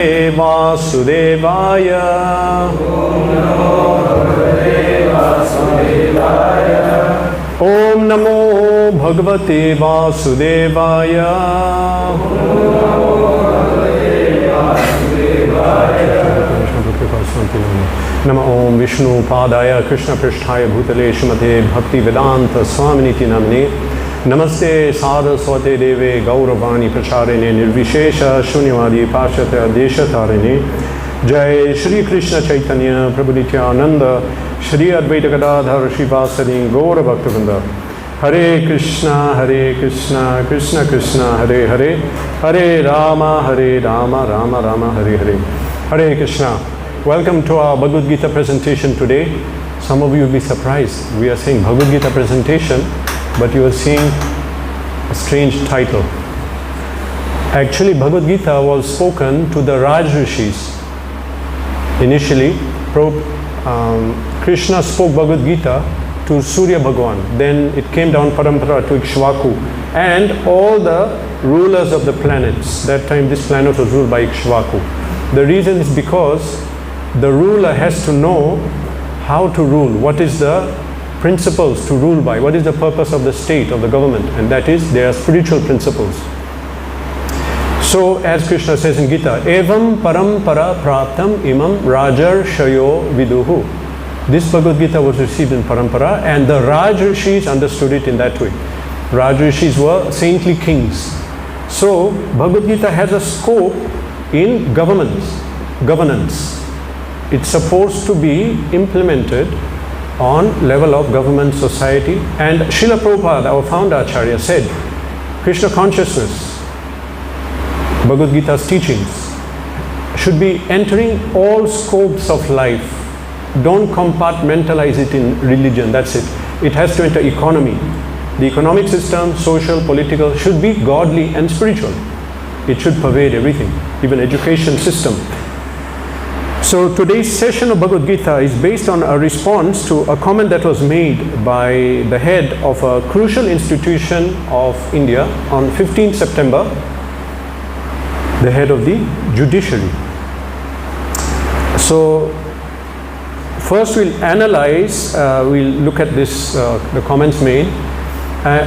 Vasudevaya. Om Namo Bhagavate Vasudevaya. Nama Om Vishnu Padaya Krishna Prishtaya Bhutale Shrimate Bhakti Vedanta Swaminiti Namane. Namaste Saraswate Deve Gauravani Pracharine Nirvishesha Shunyavadi Pashata Deshatarine. Jai Shri Krishna Chaitanya Prabhu Nityananda Shri Advaita Gadadhar Shivasani Gaura Bhaktivinoda. Hare Krishna Krishna Krishna Hare Hare Hare Rama Rama Rama Hare Hare. Hare Krishna. Welcome to our Bhagavad Gita presentation today. Some of you will be surprised. We are saying Bhagavad Gita presentation, but you are seeing a strange title. Actually, Bhagavad Gita was spoken to the Raj Rishis. Initially, Krishna spoke Bhagavad Gita to Surya Bhagwan. Then it came down parampara to Ikshvaku and all the rulers of the planets. That time this planet was ruled by Ikshvaku. The reason is because the ruler has to know how to rule. What is the principles to rule by? What is the purpose of the state, of the government? And that is, there are spiritual principles. So, as Krishna says in Gita, Evam parampara praptam imam rajar shayo viduhu. This Bhagavad Gita was received in parampara and the Raj Rishis understood it in that way. Raj Rishis were saintly kings. So, Bhagavad Gita has a scope in governance. It's supposed to be implemented on level of government, society. And Srila Prabhupada, our founder Acharya, said, Krishna consciousness, Bhagavad Gita's teachings, should be entering all scopes of life. Don't compartmentalize it in religion, that's it. It has to enter economy. The economic system, social, political, should be godly and spiritual. It should pervade everything, even education system. So today's session of Bhagavad Gita is based on a response to a comment that was made by the head of a crucial institution of India on 15th September, the head of the judiciary. So first we'll analyze, we'll look at this, the comments made.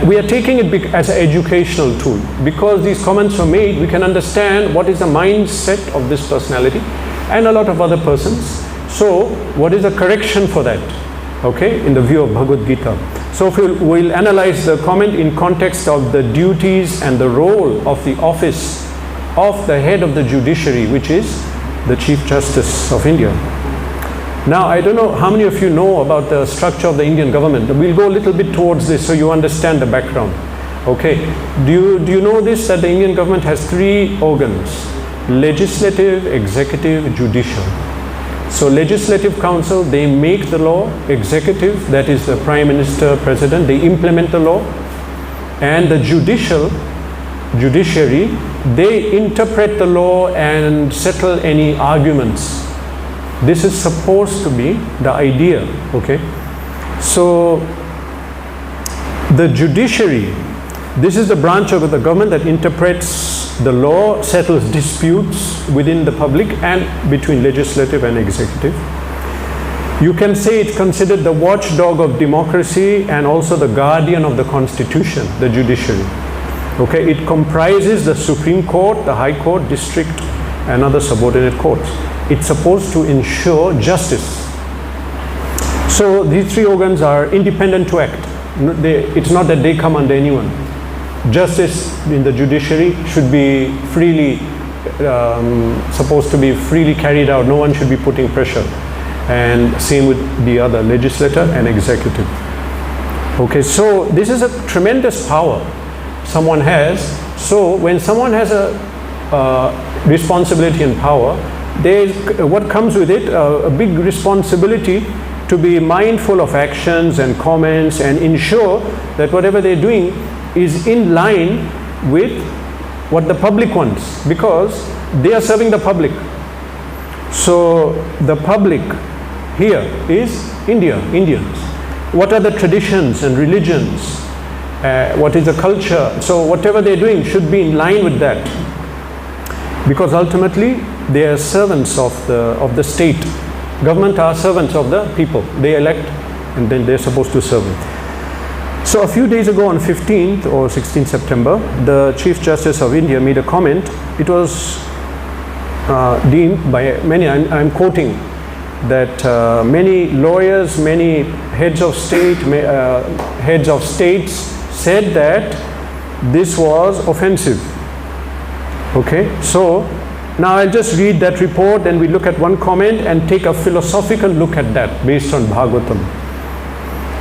We are taking it as an educational tool. Because these comments were made, we can understand what is the mindset of this personality and a lot of other persons. So, what is the correction for that? Okay, in the view of Bhagavad Gita. So, we'll analyze the comment in context of the duties and the role of the office of the head of the judiciary, which is the Chief Justice of India. Now, I don't know how many of you know about the structure of the Indian government. We'll go a little bit towards this so you understand the background. Okay, do you know this, that the Indian government has three organs? Legislative, executive, judicial. So legislative council, they make the law. Executive, that is the prime minister, president, they implement the law. And the judiciary, they interpret the law and settle any arguments. This is supposed to be the idea, okay? So the judiciary, this is the branch of the government that interprets the law, settles disputes within the public and between legislative and executive. You can say it's considered the watchdog of democracy and also the guardian of the constitution, the judiciary. Okay, it comprises the Supreme Court, the High Court, district and other subordinate courts. It's supposed to ensure justice. So these three organs are independent to act. It's not that they come under anyone. Justice in the judiciary should be freely, supposed to be freely carried out. No one should be putting pressure. And same with the other, legislature and executive. Okay, so this is a tremendous power someone has. So when someone has a responsibility and power, what comes with it, a big responsibility to be mindful of actions and comments and ensure that whatever they're doing is in line with what the public wants, because they are serving the public. So the public here is Indians. What are the traditions and religions? What is the culture? So whatever they're doing should be in line with that. Because ultimately, they are servants of the state. Government are servants of the people. They elect and then they're supposed to serve them. So a few days ago on 15th or 16th September, the Chief Justice of India made a comment. It was deemed by many, I'm quoting, that many lawyers, many heads of state, heads of states said that this was offensive. Okay, so now I'll just read that report and we look at one comment and take a philosophical look at that based on Bhagavatam.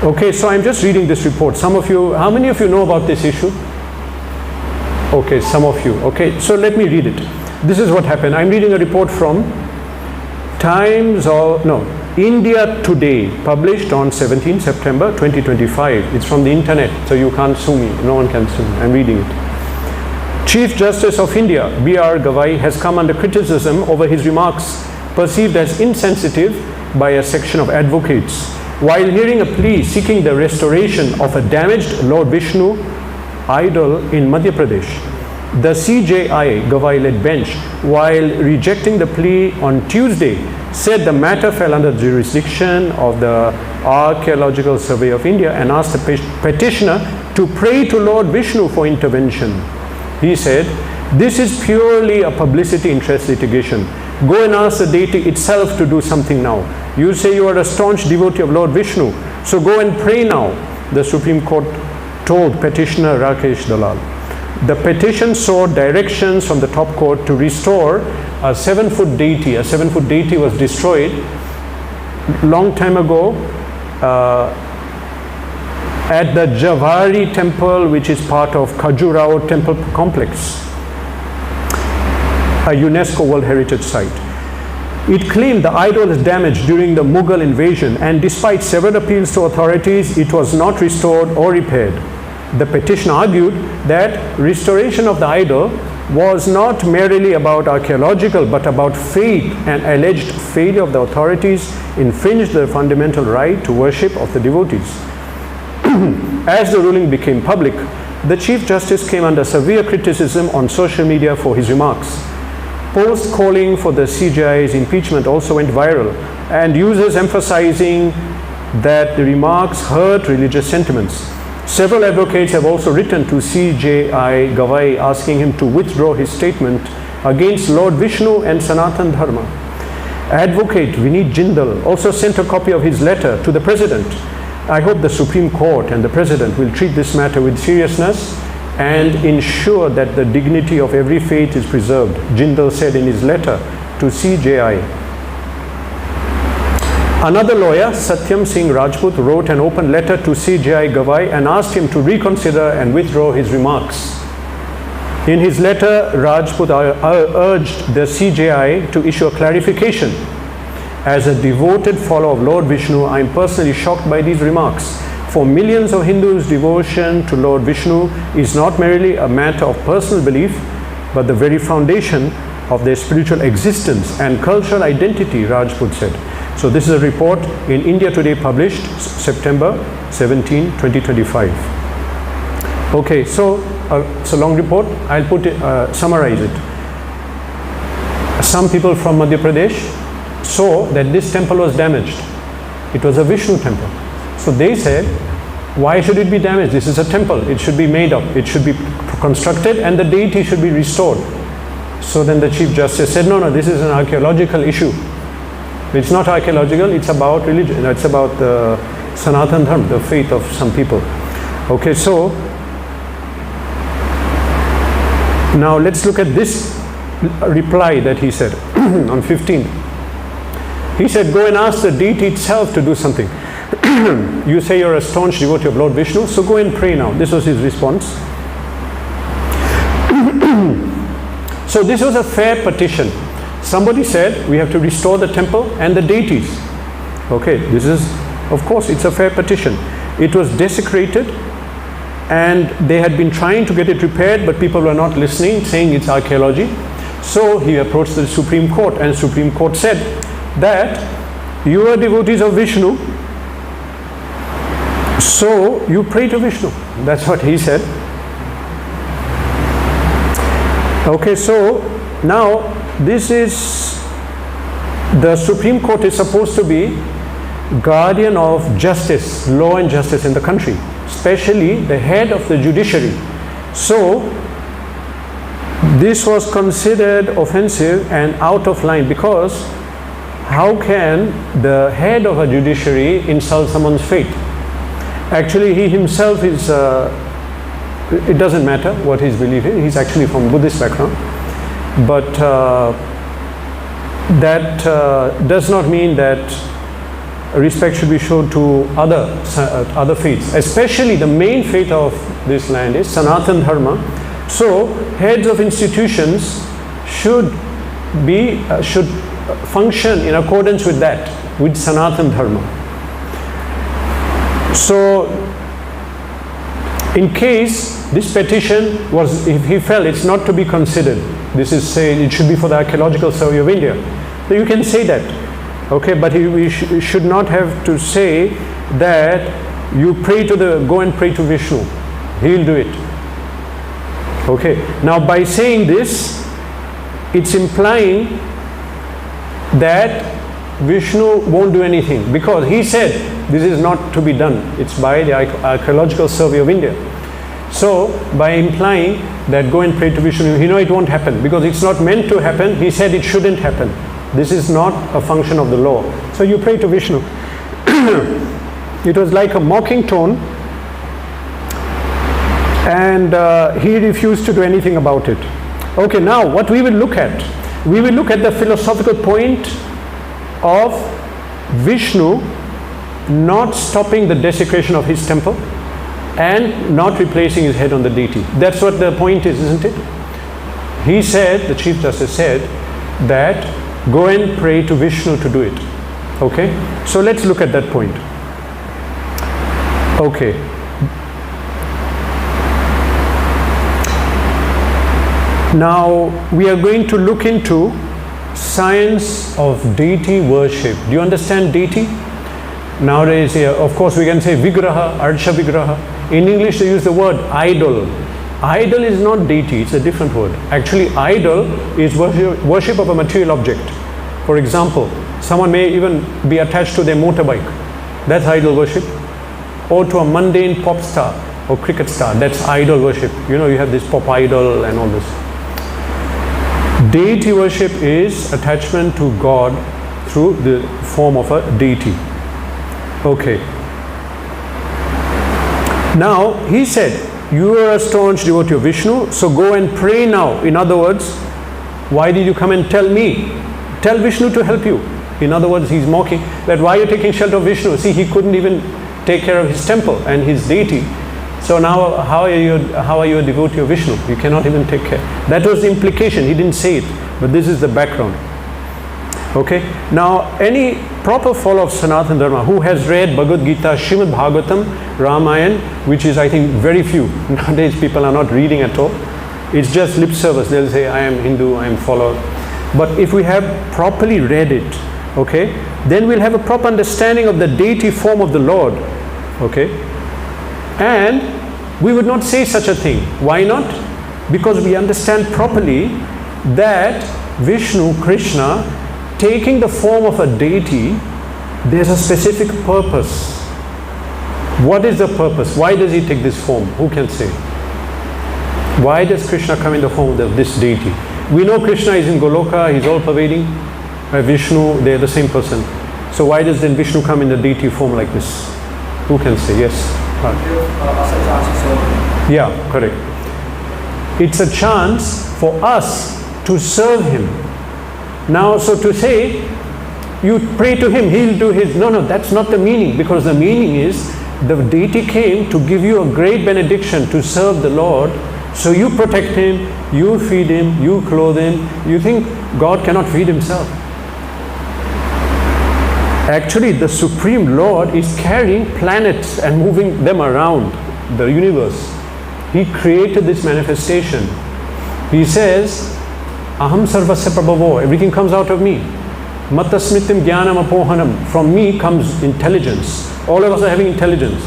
Okay, so I'm just reading this report. Some of you, how many of you know about this issue? Okay, some of you. Okay, so let me read it. This is what happened. I'm reading a report from India Today, published on 17 September 2025. It's from the internet, so you can't sue me. No one can sue me. I'm reading it. Chief Justice of India, B.R. Gavai, has come under criticism over his remarks perceived as insensitive by a section of advocates. While hearing a plea seeking the restoration of a damaged Lord Vishnu idol in Madhya Pradesh, the CJI Gavai-led bench, while rejecting the plea on Tuesday, said the matter fell under the jurisdiction of the Archaeological Survey of India and asked the petitioner to pray to Lord Vishnu for intervention. He said, "This is purely a publicity interest litigation. Go and ask the deity itself to do something now. You say you are a staunch devotee of Lord Vishnu, so go and pray now," the Supreme Court told petitioner Rakesh Dalal. The petition sought directions from the top court to restore a 7-foot deity. A 7-foot deity was destroyed long time ago at the Javari temple, which is part of Khajuraho temple complex, a UNESCO World Heritage Site. It claimed the idol was damaged during the Mughal invasion, and despite several appeals to authorities, it was not restored or repaired. The petition argued that restoration of the idol was not merely about archaeological but about faith, and alleged failure of the authorities infringed the fundamental right to worship of the devotees. As the ruling became public, the Chief Justice came under severe criticism on social media for his remarks. Posts calling for the CJI's impeachment also went viral, and users emphasizing that the remarks hurt religious sentiments. Several advocates have also written to CJI Gavai asking him to withdraw his statement against Lord Vishnu and Sanatan Dharma. Advocate Vineet Jindal also sent a copy of his letter to the President. I hope the Supreme Court and the President will treat this matter with seriousness and ensure that the dignity of every faith is preserved, Jindal said in his letter to CJI. Another lawyer, Satyam Singh Rajput, wrote an open letter to CJI Gavai and asked him to reconsider and withdraw his remarks. In his letter, Rajput urged the CJI to issue a clarification. As a devoted follower of Lord Vishnu, I am personally shocked by these remarks. For millions of Hindus, devotion to Lord Vishnu is not merely a matter of personal belief, but the very foundation of their spiritual existence and cultural identity, Rajput said. So this is a report in India Today, published September 17, 2025. Okay, so it's a long report. I'll put it, summarize it. Some people from Madhya Pradesh saw that this temple was damaged. It was a Vishnu temple. So they said, why should it be damaged? This is a temple. It should be made up. It should be constructed and the deity should be restored. So then the Chief Justice said, no, this is an archaeological issue. It's not archaeological, it's about religion. It's about the Sanatan Dharma, the faith of some people. Okay, so now let's look at this reply that he said on 15th. He said, go and ask the deity itself to do something. You say you're a staunch devotee of Lord Vishnu, so go and pray now. This was his response. So this was a fair petition. Somebody said we have to restore the temple and the deities. Okay, this is, of course, it's a fair petition. It was desecrated and they had been trying to get it repaired, but people were not listening, saying it's archaeology. So he approached the Supreme Court, and Supreme Court said that you are devotees of Vishnu, so you pray to Vishnu. That's what he said. Okay, so now this is, the Supreme Court is supposed to be guardian of justice, law and justice in the country, especially the head of the judiciary. So this was considered offensive and out of line, because how can the head of a judiciary insult someone's faith? Actually, he himself is, it doesn't matter what he's believing, he's actually from Buddhist background, but that does not mean that respect should be shown to other faiths, especially the main faith of this land is Sanatana Dharma. So heads of institutions should function in accordance with that, with Sanatana Dharma. So in case this petition was, if he felt it's not to be considered, this is saying it should be for the Archaeological Survey of India, so you can say that, okay, but we should not have to say that you pray to go and pray to Vishnu, he'll do it. Okay, now by saying this, it's implying that Vishnu won't do anything, because he said this is not to be done, it's by the Archaeological Survey of India. So by implying that go and pray to Vishnu, it won't happen, because it's not meant to happen. He said it shouldn't happen, this is not a function of the law, so you pray to Vishnu. It was like a mocking tone, and he refused to do anything about it. Okay, now what we will look at the philosophical point of Vishnu not stopping the desecration of his temple and not replacing his head on the deity. That's what the point is, isn't it? He said, the Chief Justice said, that go and pray to Vishnu to do it. Okay, so let's look at that point. Okay. Now we are going to look into science of deity worship. Do you understand deity? Nowadays, of course, we can say vigraha, archa vigraha. In English, they use the word idol. Idol is not deity, it's a different word. Actually, idol is worship of a material object. For example, someone may even be attached to their motorbike. That's idol worship. Or to a mundane pop star or cricket star. That's idol worship. You have this pop idol and all this. Deity worship is attachment to God through the form of a deity. Okay. Now, he said, you are a staunch devotee of Vishnu, so go and pray now. In other words, why did you come and tell me? Tell Vishnu to help you. In other words, he's mocking that why are you taking shelter of Vishnu? See, he couldn't even take care of his temple and his deity. So now, how are you a devotee of Vishnu? You cannot even take care. That was the implication. He didn't say it, but this is the background. Okay. Now, any proper follower of Sanatana Dharma who has read Bhagavad Gita, Srimad Bhagavatam, Ramayana, which is, I think, very few. Nowadays, people are not reading at all. It's just lip service. They'll say, I am Hindu, I am follower. But if we have properly read it, okay, then we'll have a proper understanding of the deity form of the Lord. Okay. And we would not say such a thing. Why not? Because we understand properly that Vishnu, Krishna, taking the form of a deity, there's a specific purpose. What is the purpose? Why does he take this form? Who can say? Why does Krishna come in the form of this deity? We know Krishna is in Goloka, he's all pervading. Vishnu, they're the same person. So why does then Vishnu come in the deity form like this? Who can say? Yes. Yeah, correct. It's a chance for us to serve him. Now, so to say, you pray to him, he'll do his, no, that's not the meaning, because the meaning is the deity came to give you a great benediction to serve the Lord, so you protect him, you feed him, you clothe him. You think God cannot feed himself? Actually, the Supreme Lord is carrying planets and moving them around the universe. He created this manifestation. He says, Aham sarvasya prabhavo, everything comes out of me. Mata smritim jnanam apohanam, from me comes intelligence. All of us are having intelligence.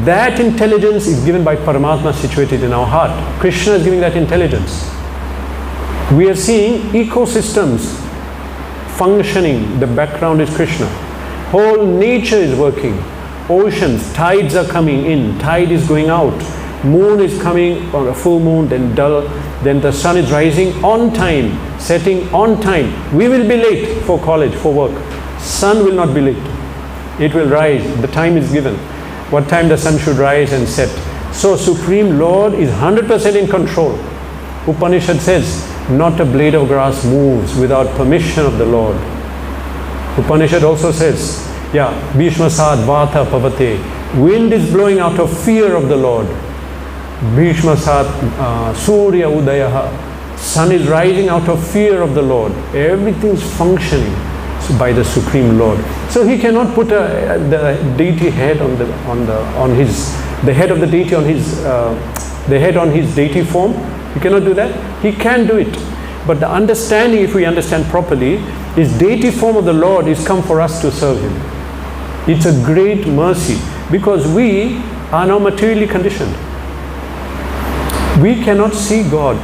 That intelligence is given by Paramatma situated in our heart. Krishna is giving that intelligence. We are seeing ecosystems functioning. The background is Krishna. Whole nature is working. Oceans, tides are coming in, tide is going out. Moon is coming on a full moon, then dull. Then the sun is rising on time, setting on time. We will be late for college, for work. Sun will not be late. It will rise. The time is given. What time the sun should rise and set. So Supreme Lord is 100% in control. Upanishad says, not a blade of grass moves without permission of the Lord. Upanishad also says, Bhishma Sad Vata Pavate. Wind is blowing out of fear of the Lord. Bhishma Sat Surya Udayaha. Sun is rising out of fear of the Lord. Everything's functioning by the Supreme Lord. So he cannot put the deity head the head of the deity on his the head on his deity form. He cannot do that. He can do it. But the understanding, if we understand properly, is deity form of the Lord is come for us to serve him. It's a great mercy because we are now materially conditioned. We cannot see God.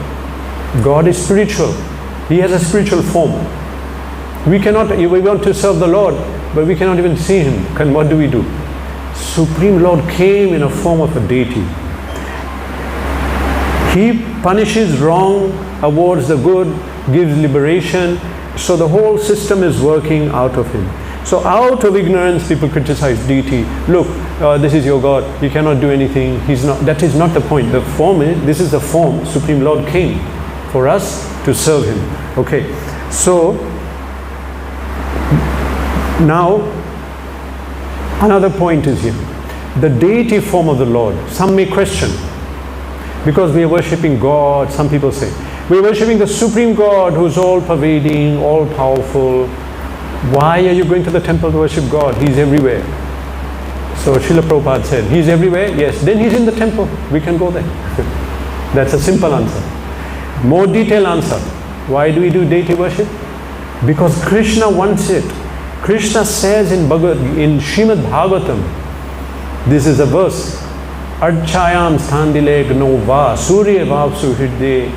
God is spiritual. He has a spiritual form. We want to serve the Lord, but we cannot even see him. What do? Supreme Lord came in a form of a deity. He punishes wrong, awards the good, gives liberation. So the whole system is working out of him. So out of ignorance, people criticize deity. Look, this is your God. He cannot do anything. He's not. That is not the point. The form is, this is the form. Supreme Lord came for us to serve him. Okay. So now another point is here. The deity form of the Lord. Some may question, because we are worshipping God. Some people say we are worshipping the Supreme God who's all pervading, all powerful. Why are you going to the temple to worship God? He's everywhere. So Srila Prabhupada said, he's everywhere? Yes. Then he's in the temple. We can go there. That's a simple answer. More detailed answer. Why do we do deity worship? Because Krishna wants it. Krishna says in Srimad Bhagavatam, this is a verse, Archayam sthandile gnova surya vavsu hridye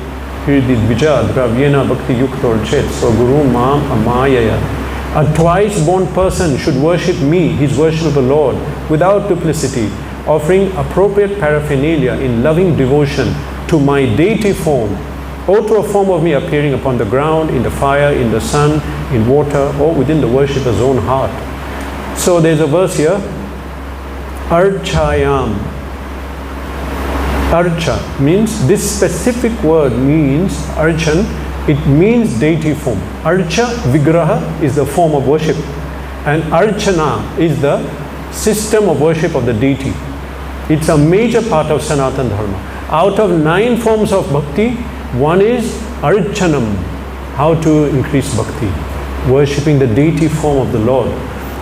dvija dravyena bhakti yuktor chet so guru mam amayaya. A twice born person should worship me, his worship of the Lord, without duplicity, offering appropriate paraphernalia in loving devotion to my deity form, or to a form of me appearing upon the ground, in the fire, in the sun, in water, or within the worshipper's own heart. So there's a verse here, Archayam. Archa means, this specific word means, Archan, it means deity form. Archa, Vigraha, is the form of worship. And Archana is the system of worship of the deity. It's a major part of Sanatana Dharma. Out of 9 forms of bhakti, one is Archanam, how to increase bhakti, worshipping the deity form of the Lord.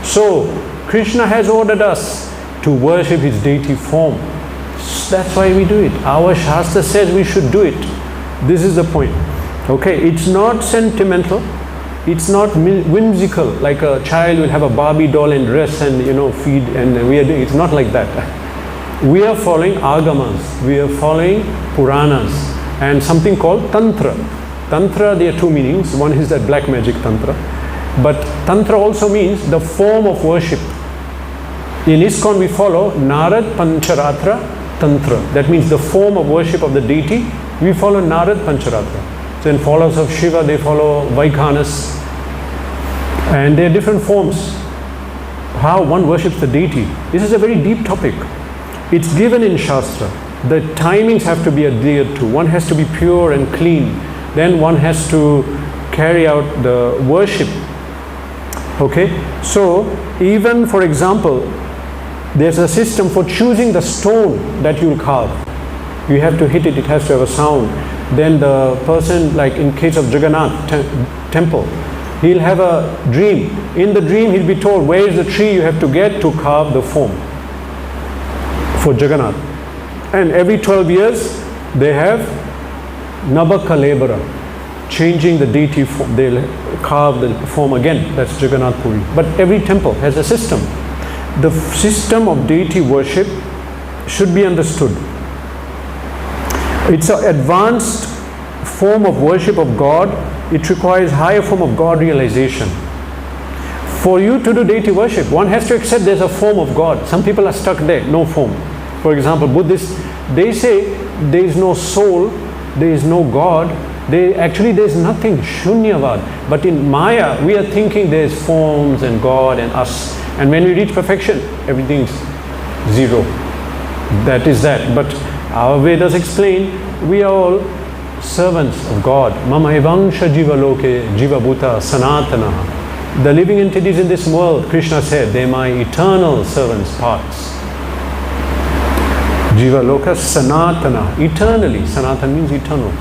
So, Krishna has ordered us to worship his deity form. That's why we do it. Our Shastra says we should do it. This is the point. Okay, it's not sentimental, it's not whimsical, like a child will have a Barbie doll and dress and feed, and we are doing, it's not like that. We are following Agamas, we are following Puranas, and something called Tantra. Tantra, there are 2 meanings. One is that black magic Tantra, but Tantra also means the form of worship. In ISKCON we follow Narad Pancharatra Tantra. That means the form of worship of the deity. We follow Narad Pancharatra. So in followers of Shiva, they follow Vaikanas. And there are different forms. How one worships the deity. This is a very deep topic. It's given in Shastra. The timings have to be adhered to. One has to be pure and clean. Then one has to carry out the worship. Okay? So even, for example, there's a system for choosing the stone that you'll carve. You have to hit it, it has to have a sound. Then the person, like in case of Jagannath temple, he'll have a dream. In the dream he'll be told, where is the tree you have to get to carve the form for Jagannath. And every 12 years they have Navakalebara, changing the deity form. They'll carve the form again. That's Jagannath Puri. But every temple has a system. The system of deity worship should be understood. It's an advanced form of worship of God, it requires higher form of God realization. For you to do deity worship, one has to accept there's a form of God. Some people are stuck there, no form. For example, Buddhists, they say there is no soul, there is no God. There's nothing, shunyavad. But in Maya, we are thinking there's forms and God and us. And when we reach perfection, everything's zero. That is that. But our Vedas explain, we are all servants of God. Mama evansha jiva loke jiva bhuta sanatana. The living entities in this world, Krishna said, they are my eternal servants, parts. Jiva loka sanatana, eternally. Sanatana means eternal.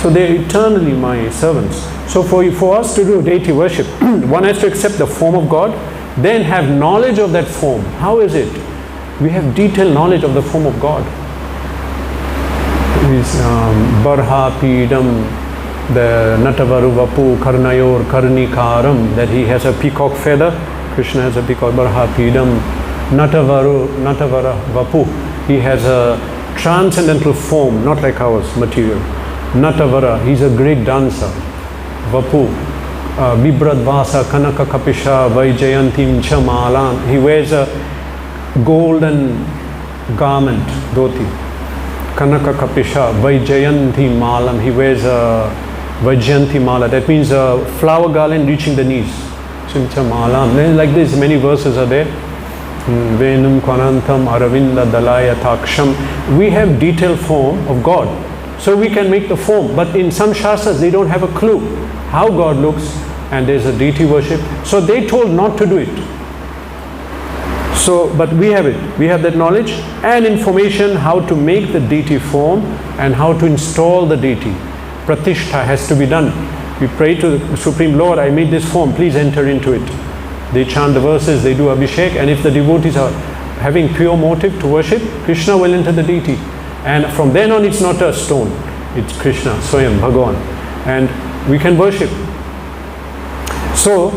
So they are eternally my servants. So for us to do deity worship, one has to accept the form of God, then have knowledge of that form. How is it? We have detailed knowledge of the form of God. Barha Pidam, the Natavaru Vapu Karnayor Karnikaram, that he has a peacock feather. Krishna has a peacock. Barha Pidam, Natavara Vapu. He has a transcendental form, not like ours, material. Natavara, he's a great dancer. Vapu, Bibradvasa Kanaka Kapisha Vaijayantim Chamalam. He wears a golden garment, dhoti. Kanaka Kapisha Vaijayanti Malam. He wears a Vaijayanti Mala. That means a flower garland reaching the knees. Chimcha Malam. Like this, many verses are there. Venum Kwanantam Aravinda Dalaya Taksham. We have detailed form of God. So we can make the form. But in some Shastras, they don't have a clue how God looks, and there's a deity worship. So they told not to do it. So, but we have it. We have that knowledge and information how to make the deity form and how to install the deity. Pratishtha has to be done. We pray to the Supreme Lord, I made this form, please enter into it. They chant the verses, they do Abhishek, and if the devotees are having pure motive to worship, Krishna will enter the deity. And from then on, it's not a stone, it's Krishna, Swayam, Bhagavan. And we can worship. So,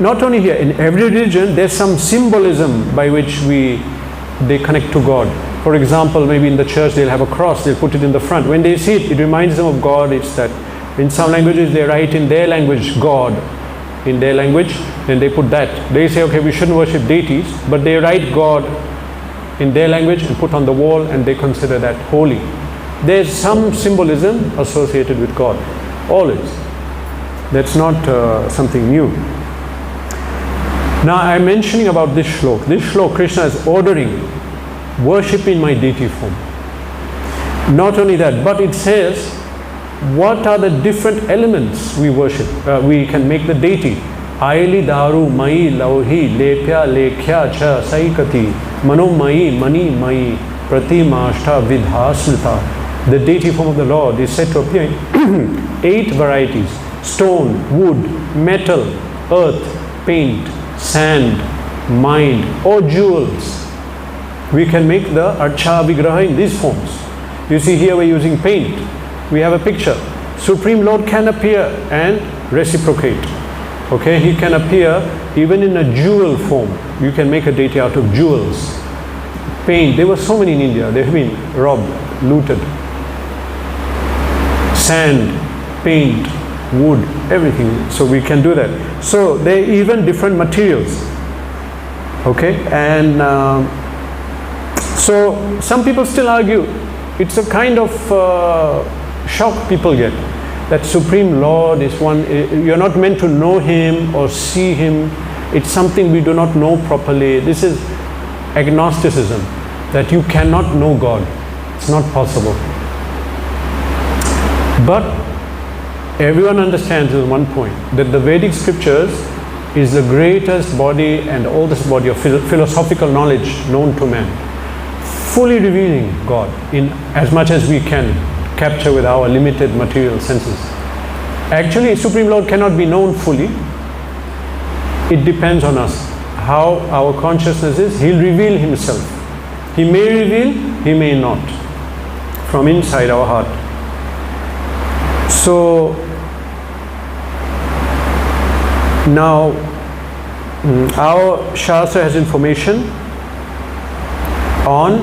not only here, in every religion, there's some symbolism by which they connect to God. For example, maybe in the church, they'll have a cross, they'll put it in the front. When they see it, it reminds them of God. It's that in some languages, they write in their language, God. In their language, then they put that. They say, okay, we shouldn't worship deities, but they write God in their language and put on the wall, and they consider that holy. There's some symbolism associated with God, always. That's not something new. Now I'm mentioning about this shlok. This shlok, Krishna is ordering worship in my deity form. Not only that, but it says what are the different elements we worship. We can make the deity. Aili daru mai lauhi lepya lekhya cha saikati manomai mani mai pratimashta vidhasmita. The deity form of the Lord is said to appear in 8 varieties: stone, wood, metal, earth, paint, sand, mind, or jewels. We can make the Archa Vigraha in these forms. You see here we're using paint. We have a picture. Supreme Lord can appear and reciprocate. Okay, he can appear even in a jewel form. You can make a deity out of jewels. Paint, there were so many in India. They have been robbed, looted. Sand, paint, wood, everything. So we can do that. So there are even different materials. Okay, and so some people still argue. It's a kind of shock people get. That Supreme Lord is one, you're not meant to know Him or see Him. It's something we do not know properly. This is agnosticism, that you cannot know God. It's not possible. But everyone understands at one point that the Vedic scriptures is the greatest body and oldest body of philosophical knowledge known to man, fully revealing God in as much as we can capture with our limited material senses. Actually, Supreme Lord cannot be known fully. It depends on us how our consciousness is. He'll reveal Himself. He may reveal, He may not, from inside our heart. So now our Shastra has information on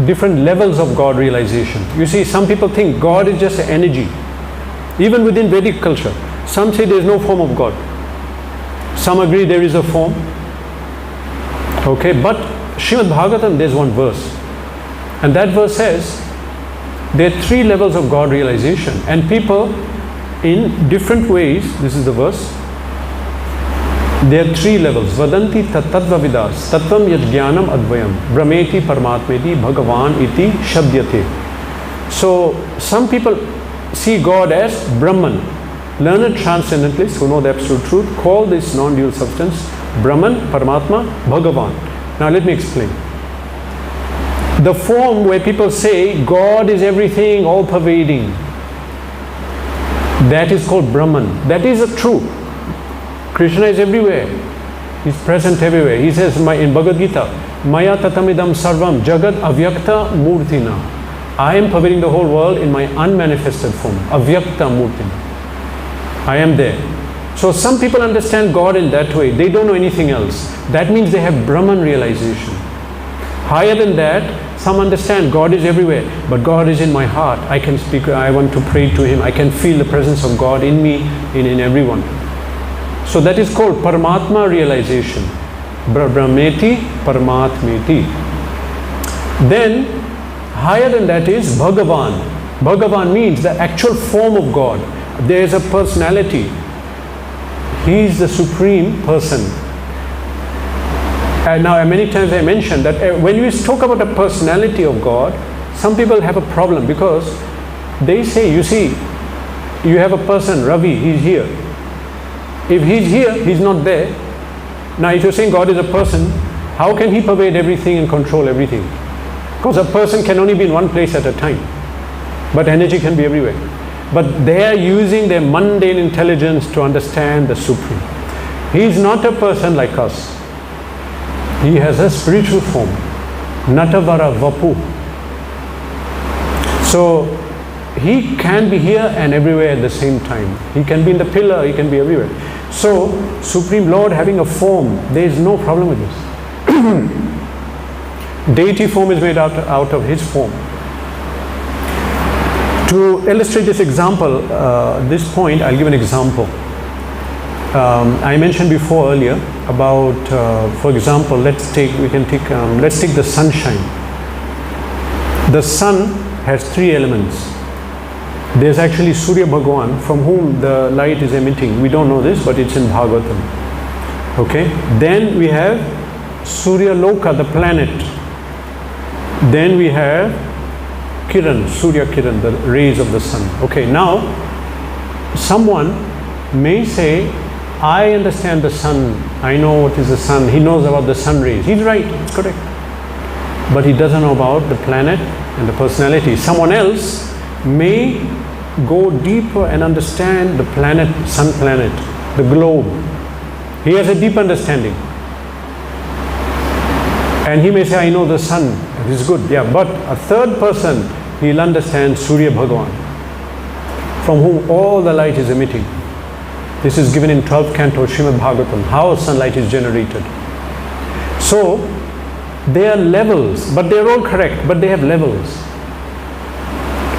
different levels of God realization. You see, some people think God is just an energy. Even within Vedic culture, some say there is no form of God. Some agree there is a form. Okay, but Srimad Bhagavatam, there's one verse. And that verse says, there are 3 levels of God realization. And people, in different ways, this is the verse, there are 3 levels. Vadanti tattva vidas, tattvam yad jnanam advayam, brahmeti paramatmeti bhagavan iti shabdyate. So, some people see God as Brahman. Learned transcendentalists who know the absolute truth call this non-dual substance Brahman, Paramatma, Bhagavan. Now let me explain. The form where people say God is everything, all-pervading, that is called Brahman. That is true. Krishna is everywhere. He's present everywhere. He says in Bhagavad Gita, Maya tatamidam sarvam jagad avyakta murtina. I am pervading the whole world in my unmanifested form. Avyakta murtina. I am there. So some people understand God in that way. They don't know anything else. That means they have Brahman realization. Higher than that, some understand God is everywhere, but God is in my heart. I can speak, I want to pray to Him. I can feel the presence of God in me, in everyone. So that is called Paramatma realization. Brahmeti Paramatmeti. Then, higher than that is Bhagavan. Bhagavan means the actual form of God. There is a personality. He is the supreme person. And now many times I mentioned that when we talk about the personality of God, some people have a problem because they say, you see, you have a person, Ravi, he's here. If he's here, he's not there. Now if you're saying God is a person, how can He pervade everything and control everything? Because a person can only be in one place at a time, but energy can be everywhere. But they are using their mundane intelligence to understand the Supreme. He is not a person like us. He has a spiritual form. Natavara Vapu. So He can be here and everywhere at the same time. He can be in the pillar, He can be everywhere. So Supreme Lord having a form, there is no problem with this. Deity form is made out of His form. To illustrate this example, this point, I'll give an example. I mentioned before earlier about, for example, let's take the sunshine. The sun has 3 elements. There's actually Surya Bhagavan from whom the light is emitting. We don't know this, but it's in Bhagavatam. Okay. Then we have Surya Loka, the planet. Then we have Kiran, Surya Kiran, the rays of the sun. Okay, now someone may say, I understand the sun, I know what is the sun, he knows about the sun rays. He's right, it's correct. But he doesn't know about the planet and the personality. Someone else may go deeper and understand the planet, sun planet, the globe. He has a deep understanding. And he may say, I know the sun, this is good, yeah, but a third person, he'll understand Surya Bhagavan, from whom all the light is emitting. This is given in 12th canto Srimad Bhagavatam, how sunlight is generated. So, there are levels, but they're all correct, but they have levels.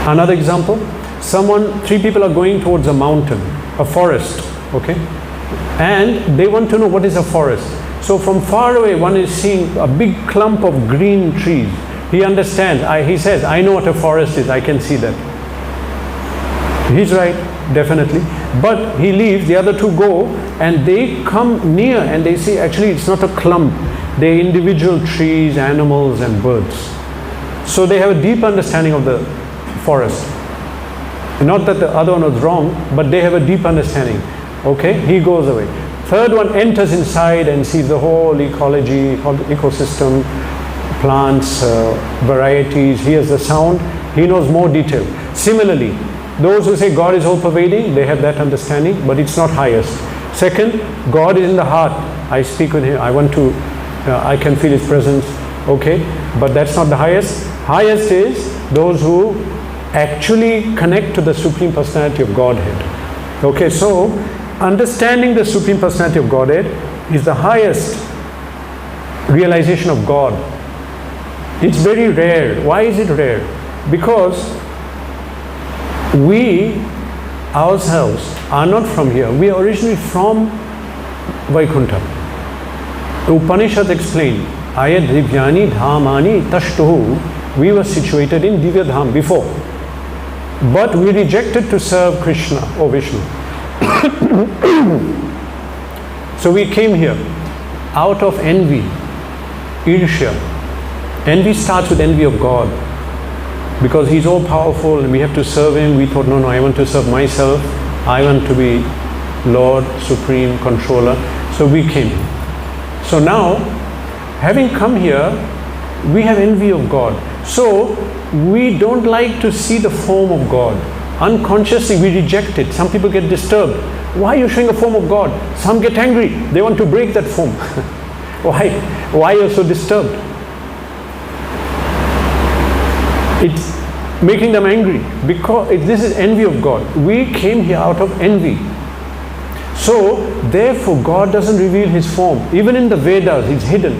Another example, 3 people are going towards a mountain, a forest, okay? And they want to know what is a forest. So from far away, one is seeing a big clump of green trees. He understands, he says, I know what a forest is, I can see that. He's right, definitely. But he leaves, the other 2 go, and they come near and they see, actually it's not a clump. They're individual trees, animals and birds. So they have a deep understanding of the forest. Not that the other one was wrong, but they have a deep understanding. Okay, he goes away. Third one enters inside and sees the whole ecology, ecosystem, plants, varieties, hears the sound, he knows more detail. Similarly, those who say God is all-pervading, they have that understanding, but it's not highest. Second, God is in the heart. I speak with Him, I can feel His presence, okay, but that's not the highest. Highest is those who actually connect to the Supreme Personality of Godhead. Okay, so understanding the Supreme Personality of Godhead is the highest realization of God It's very rare. Why is it rare? Because we ourselves are not from here. We are originally from Vaikuntha. The Upanishads explain, Ayat Divyani Dhamani Tashtuhu. We were situated in Divya Dham before. But we rejected to serve Krishna or Vishnu. So we came here out of envy, Irsha. Envy starts with envy of God. Because He's all powerful and we have to serve Him. We thought, no, I want to serve myself. I want to be Lord, Supreme, Controller. So we came. So now, having come here, we have envy of God. So we don't like to see the form of God. Unconsciously we reject it. Some people get disturbed. Why are you showing a form of God? Some get angry. They want to break that form. Why? Why are you so disturbed? It's making them angry because this is envy of God. We came here out of envy. So therefore God doesn't reveal His form. Even in the Vedas it's hidden.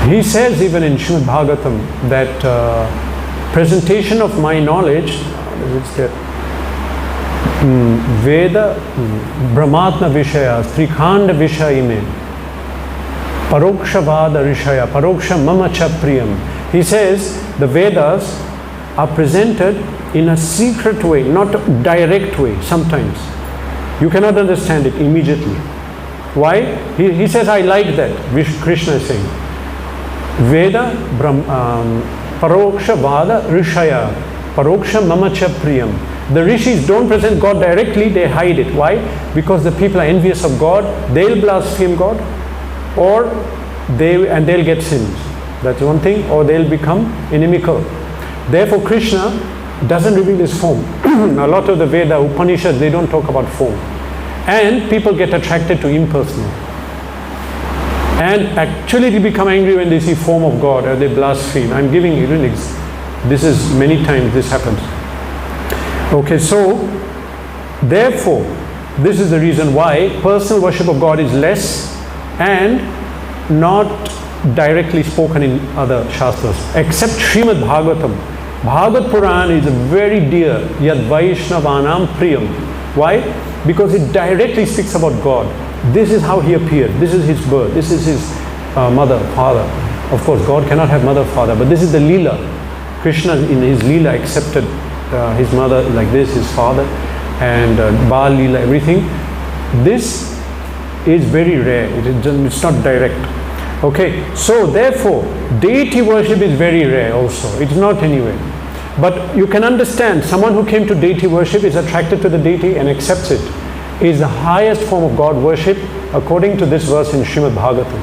He says even in Srimad Bhagavatam that presentation of my knowledge, it's that Veda Brahmatma Vishaya Trikhanda Vishayime Paroksha Vada Rishaya Paroksha Mama Chapriyam. He says the Vedas are presented in a secret way, not direct way sometimes. You cannot understand it immediately. Why? He says, I like that. Krishna is saying. Veda Paroksha Vada Rishaya Paroksha Mama Chapriyam. The rishis don't present God directly, they hide it. Why? Because the people are envious of God, they'll blaspheme God, or they'll get sins. That's one thing, or they'll become inimical. Therefore Krishna doesn't reveal His form. A lot of the Veda, Upanishads, they don't talk about form. And people get attracted to impersonal. And actually they become angry when they see form of God or they blaspheme. I'm giving you this is many times this happens. Okay, so therefore this is the reason why personal worship of God is less and not directly spoken in other shastras, except Srimad Bhagavatam. Bhagavad Puran is a very dear Yad Vaishnavanam Priyam. Why? Because it directly speaks about God. This is how He appeared. This is His birth. This is His mother, father. Of course, God cannot have mother, father, but this is the Leela. Krishna in His Leela accepted His mother like this, His father, and Baal Leela, everything. This is very rare. It's not direct. Okay, so therefore, deity worship is very rare also. It's not anywhere. But you can understand, someone who came to deity worship is attracted to the deity and accepts it. Is the highest form of God worship according to this verse in Srimad Bhagavatam.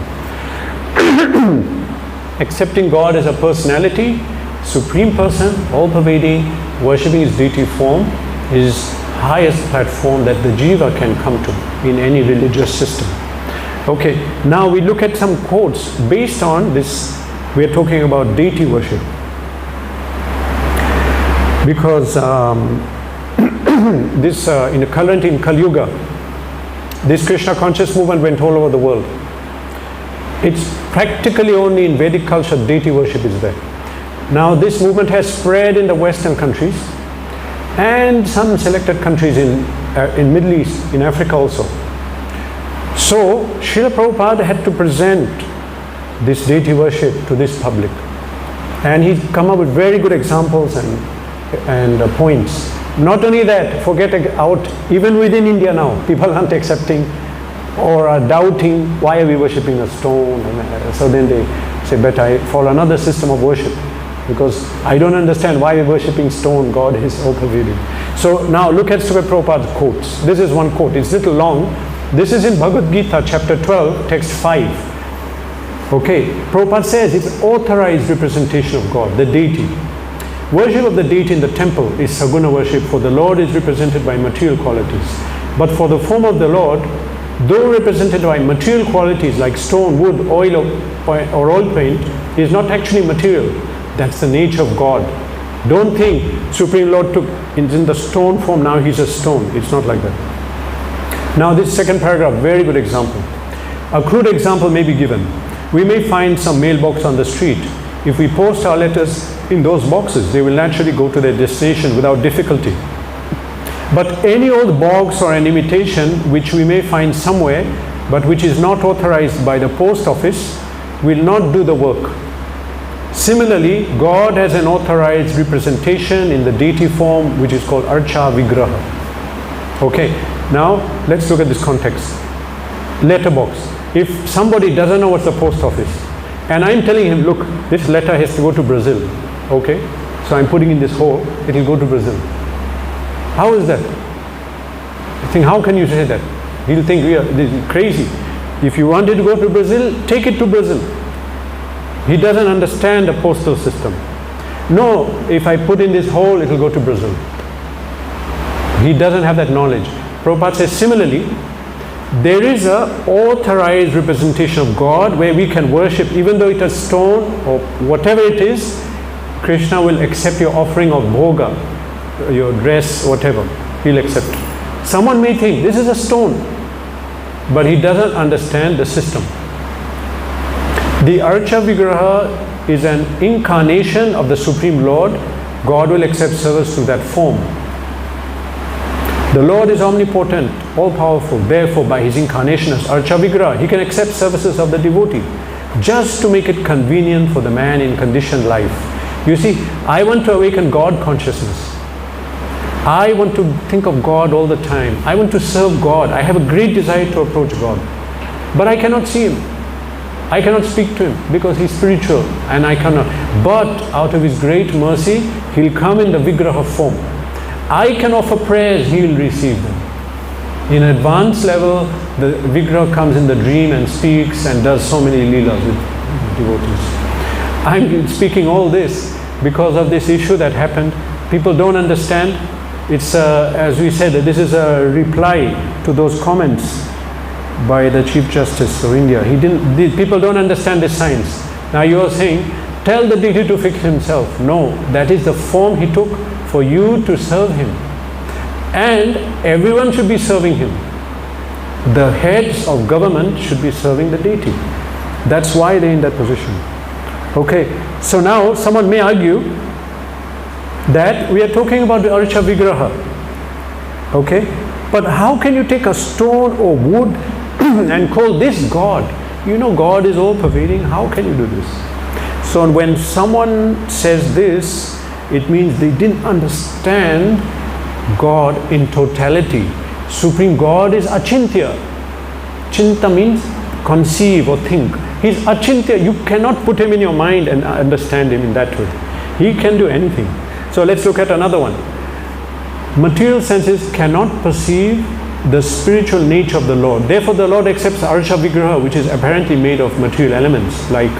Accepting God as a personality, supreme person, all-pervading, worshipping His deity form is highest platform that the jiva can come to in any religious system. Okay, now we look at some quotes based on this. We are talking about deity worship because this in the current in Kali Yuga, this Krishna conscious movement went all over the world. It's practically only in Vedic culture deity worship is there. Now this movement has spread in the Western countries and some selected countries in Middle East, in Africa also. So Srila Prabhupada had to present this deity worship to this public, and he's come up with very good examples and points. Not only that, forget out, even within India now, people aren't accepting or are doubting, why are we worshipping a stone? So then they say, better I follow another system of worship, because I don't understand why we're worshipping stone. God is all-pervading. So now look at Srila Prabhupada's quotes. This is one quote, it's a little long. This is in Bhagavad Gita, chapter 12, text 5. Okay, Prabhupada says it's authorized representation of God, the deity. Worship of the deity in the temple is saguna worship, for the Lord is represented by material qualities. But for the form of the Lord, though represented by material qualities like stone, wood, oil or oil paint, is not actually material. That's the nature of God. Don't think Supreme Lord took in the stone form, now He's a stone. It's not like that. Now this second paragraph, very good example. A crude example may be given. We may find some mailbox on the street. If we post our letters in those boxes, they will naturally go to their destination without difficulty. But any old box or an imitation which we may find somewhere, but which is not authorized by the post office, will not do the work. Similarly, God has an authorized representation in the deity form, which is called Archa Vigraha. Okay, now let's look at this context. Letterbox. If somebody doesn't know what's the post office, and I'm telling him, look, this letter has to go to Brazil. Okay, so I'm putting in this hole, it will go to Brazil. How is that? I think, how can you say that? He'll think we are crazy. If you wanted to go to Brazil, take it to Brazil. He doesn't understand the postal system. No, if I put in this hole, it will go to Brazil. He doesn't have that knowledge. Prabhupada says, similarly, there is an authorized representation of God where we can worship, even though it is stone or whatever it is. Krishna will accept your offering of bhoga, your dress, whatever. He'll accept. Someone may think this is a stone, but he doesn't understand the system. The Archa Vigraha is an incarnation of the Supreme Lord. God will accept service through that form. The Lord is omnipotent, all-powerful. Therefore, by His incarnation as Archa Vigraha, He can accept services of the devotee, just to make it convenient for the man in conditioned life. You see, I want to awaken God consciousness. I want to think of God all the time. I want to serve God. I have a great desire to approach God. But I cannot see Him. I cannot speak to Him because He's spiritual and I cannot. But out of His great mercy, He'll come in the Vigraha form. I can offer prayers, He will receive them. In advanced level, the Vigraha comes in the dream and speaks and does so many leelas with devotees. I'm speaking all this because of this issue that happened. People don't understand. It's as we said, this is a reply to those comments by the Chief Justice of India. People don't understand this science. Now you are saying, tell the deity to fix himself. No, that is the form he took for you to serve him. And everyone should be serving him. The heads of government should be serving the deity. That's why they're in that position. Okay, so now someone may argue that we are talking about the Archa Vigraha. Okay, but how can you take a stone or wood and call this God? You know God is all pervading. How can you do this? So when someone says this, it means they didn't understand God in totality. Supreme God is achintya. Chinta means conceive or think. He's achintya. You cannot put him in your mind and understand him in that way. He can do anything. So let's look at another one. Material senses cannot perceive the spiritual nature of the Lord. Therefore the Lord accepts Archa Vigraha, which is apparently made of material elements like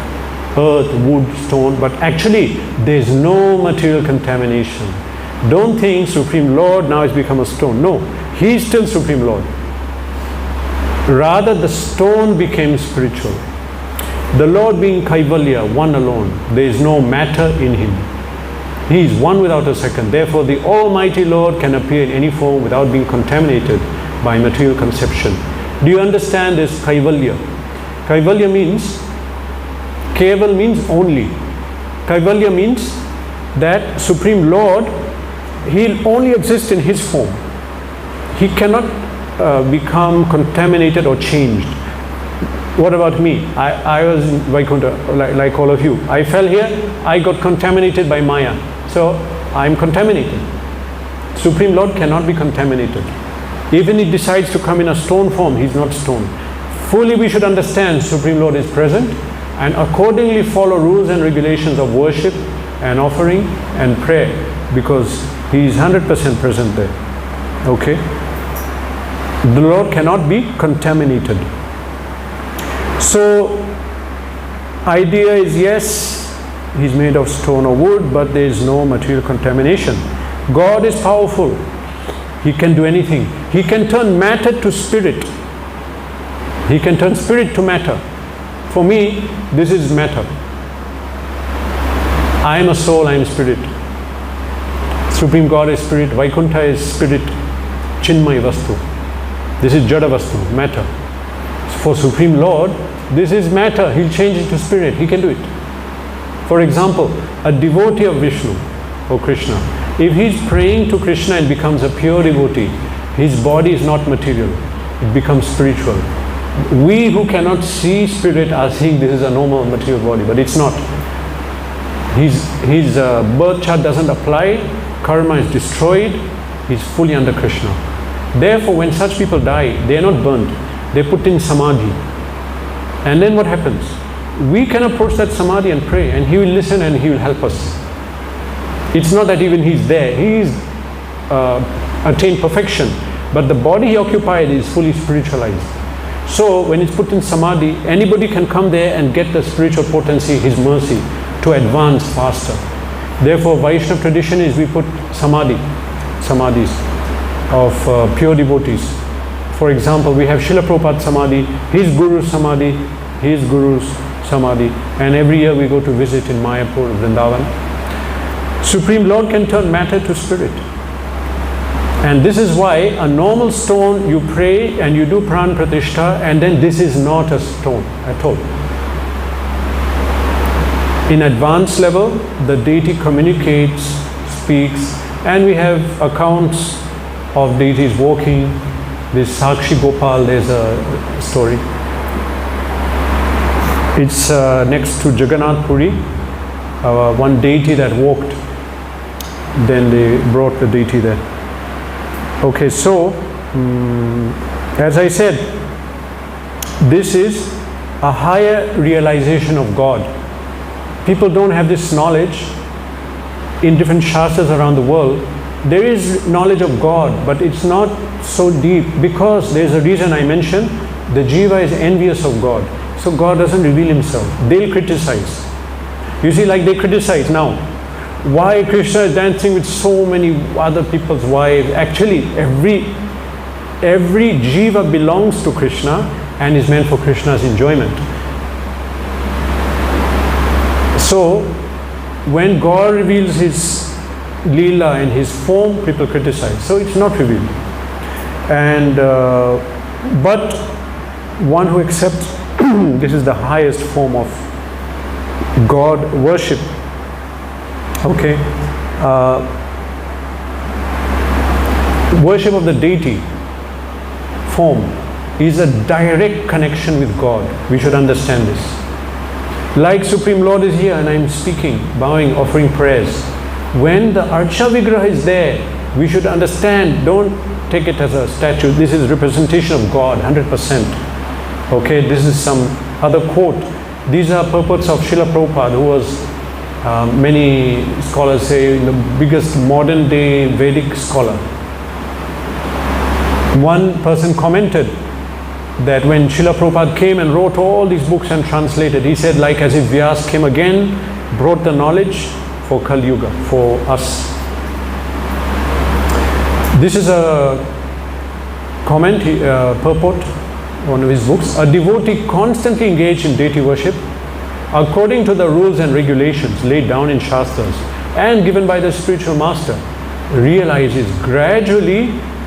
earth, wood, stone, but actually there is no material contamination. Don't think Supreme Lord now has become a stone. No, He is still Supreme Lord. Rather the stone became spiritual. The Lord being Kaivalya, one alone, there is no matter in Him. He is one without a second. Therefore the Almighty Lord can appear in any form without being contaminated by material conception. Do you understand this Kaivalya? Kaivalya means, Keval means only. Kaivalya means that Supreme Lord, He'll only exist in His form. He cannot become contaminated or changed. What about me? I was in Vaikuntha, like all of you. I fell here, I got contaminated by Maya. So I'm contaminated. Supreme Lord cannot be contaminated. Even if He decides to come in a stone form, He's not stone. Fully we should understand Supreme Lord is present and accordingly follow rules and regulations of worship and offering and prayer, because He is 100% present there. Okay? The Lord cannot be contaminated. So idea is, yes, He's made of stone or wood, but there is no material contamination. God is powerful. He can do anything. He can turn matter to spirit. He can turn spirit to matter. For me, this is matter. I am a soul, I am spirit. Supreme God is spirit, Vaikuntha is spirit, Chinmay Vastu. This is Jada Vastu, matter. For Supreme Lord, This is matter, he'll change into spirit, he can do it. For example, a devotee of Vishnu or Krishna, if he's praying to Krishna and becomes a pure devotee, his body is not material, it becomes spiritual. We who cannot see spirit are seeing this is a normal material body, but it's not. His birth chart doesn't apply, karma is destroyed, he's fully under Krishna. Therefore, when such people die, they are not burnt, they're put in samadhi. And then what happens? We can approach that samadhi and pray, and he will listen and he will help us. It's not that even he's there, he's attained perfection, but the body he occupied is fully spiritualized. So when it's put in samadhi, anybody can come there and get the spiritual potency, his mercy, to advance faster. Therefore, Vaishnava tradition is we put samadhis of pure devotees. For example, we have Srila Prabhupada Samadhi, his Guru's Samadhi, his Guru's Samadhi, and every year we go to visit in Mayapur, Vrindavan. Supreme Lord can turn matter to spirit. And this is why a normal stone, you pray and you do pran pratishtha, and then this is not a stone at all. In advanced level, the deity communicates, speaks, and we have accounts of deities walking. This Sakshi Gopal, there's a story. It's next to Jagannath Puri, one deity that walked. Then they brought the deity there. Okay, so as I said, this is a higher realization of God. People don't have this knowledge in different shastras around the world. There is knowledge of God, but it's not so deep, because there's a reason I mentioned, the jiva is envious of God. So God doesn't reveal himself. They'll criticize. You see, like they criticize now, why Krishna is dancing with so many other people's wives. Actually, every jiva belongs to Krishna and is meant for Krishna's enjoyment. So, when God reveals his Leela and his form, people criticize. So it's not revealed. And but one who accepts this is the highest form of God worship. Okay, worship of the deity form is a direct connection with God. We should understand this. Like Supreme Lord is here and I am speaking, bowing, offering prayers. When the Archa Vigraha is there, we should understand, don't take it as a statue. This is representation of God, 100%. Okay, this is some other quote. These are purports of Srila Prabhupada, who was, many scholars say, the biggest modern day Vedic scholar. One person commented that when Srila Prabhupada came and wrote all these books and translated, he said, like as if Vyas came again, brought the knowledge for Kali Yuga, for us. This is a comment, purport, one of his books. A devotee constantly engaged in deity worship according to the rules and regulations laid down in Shastras and given by the spiritual master realizes gradually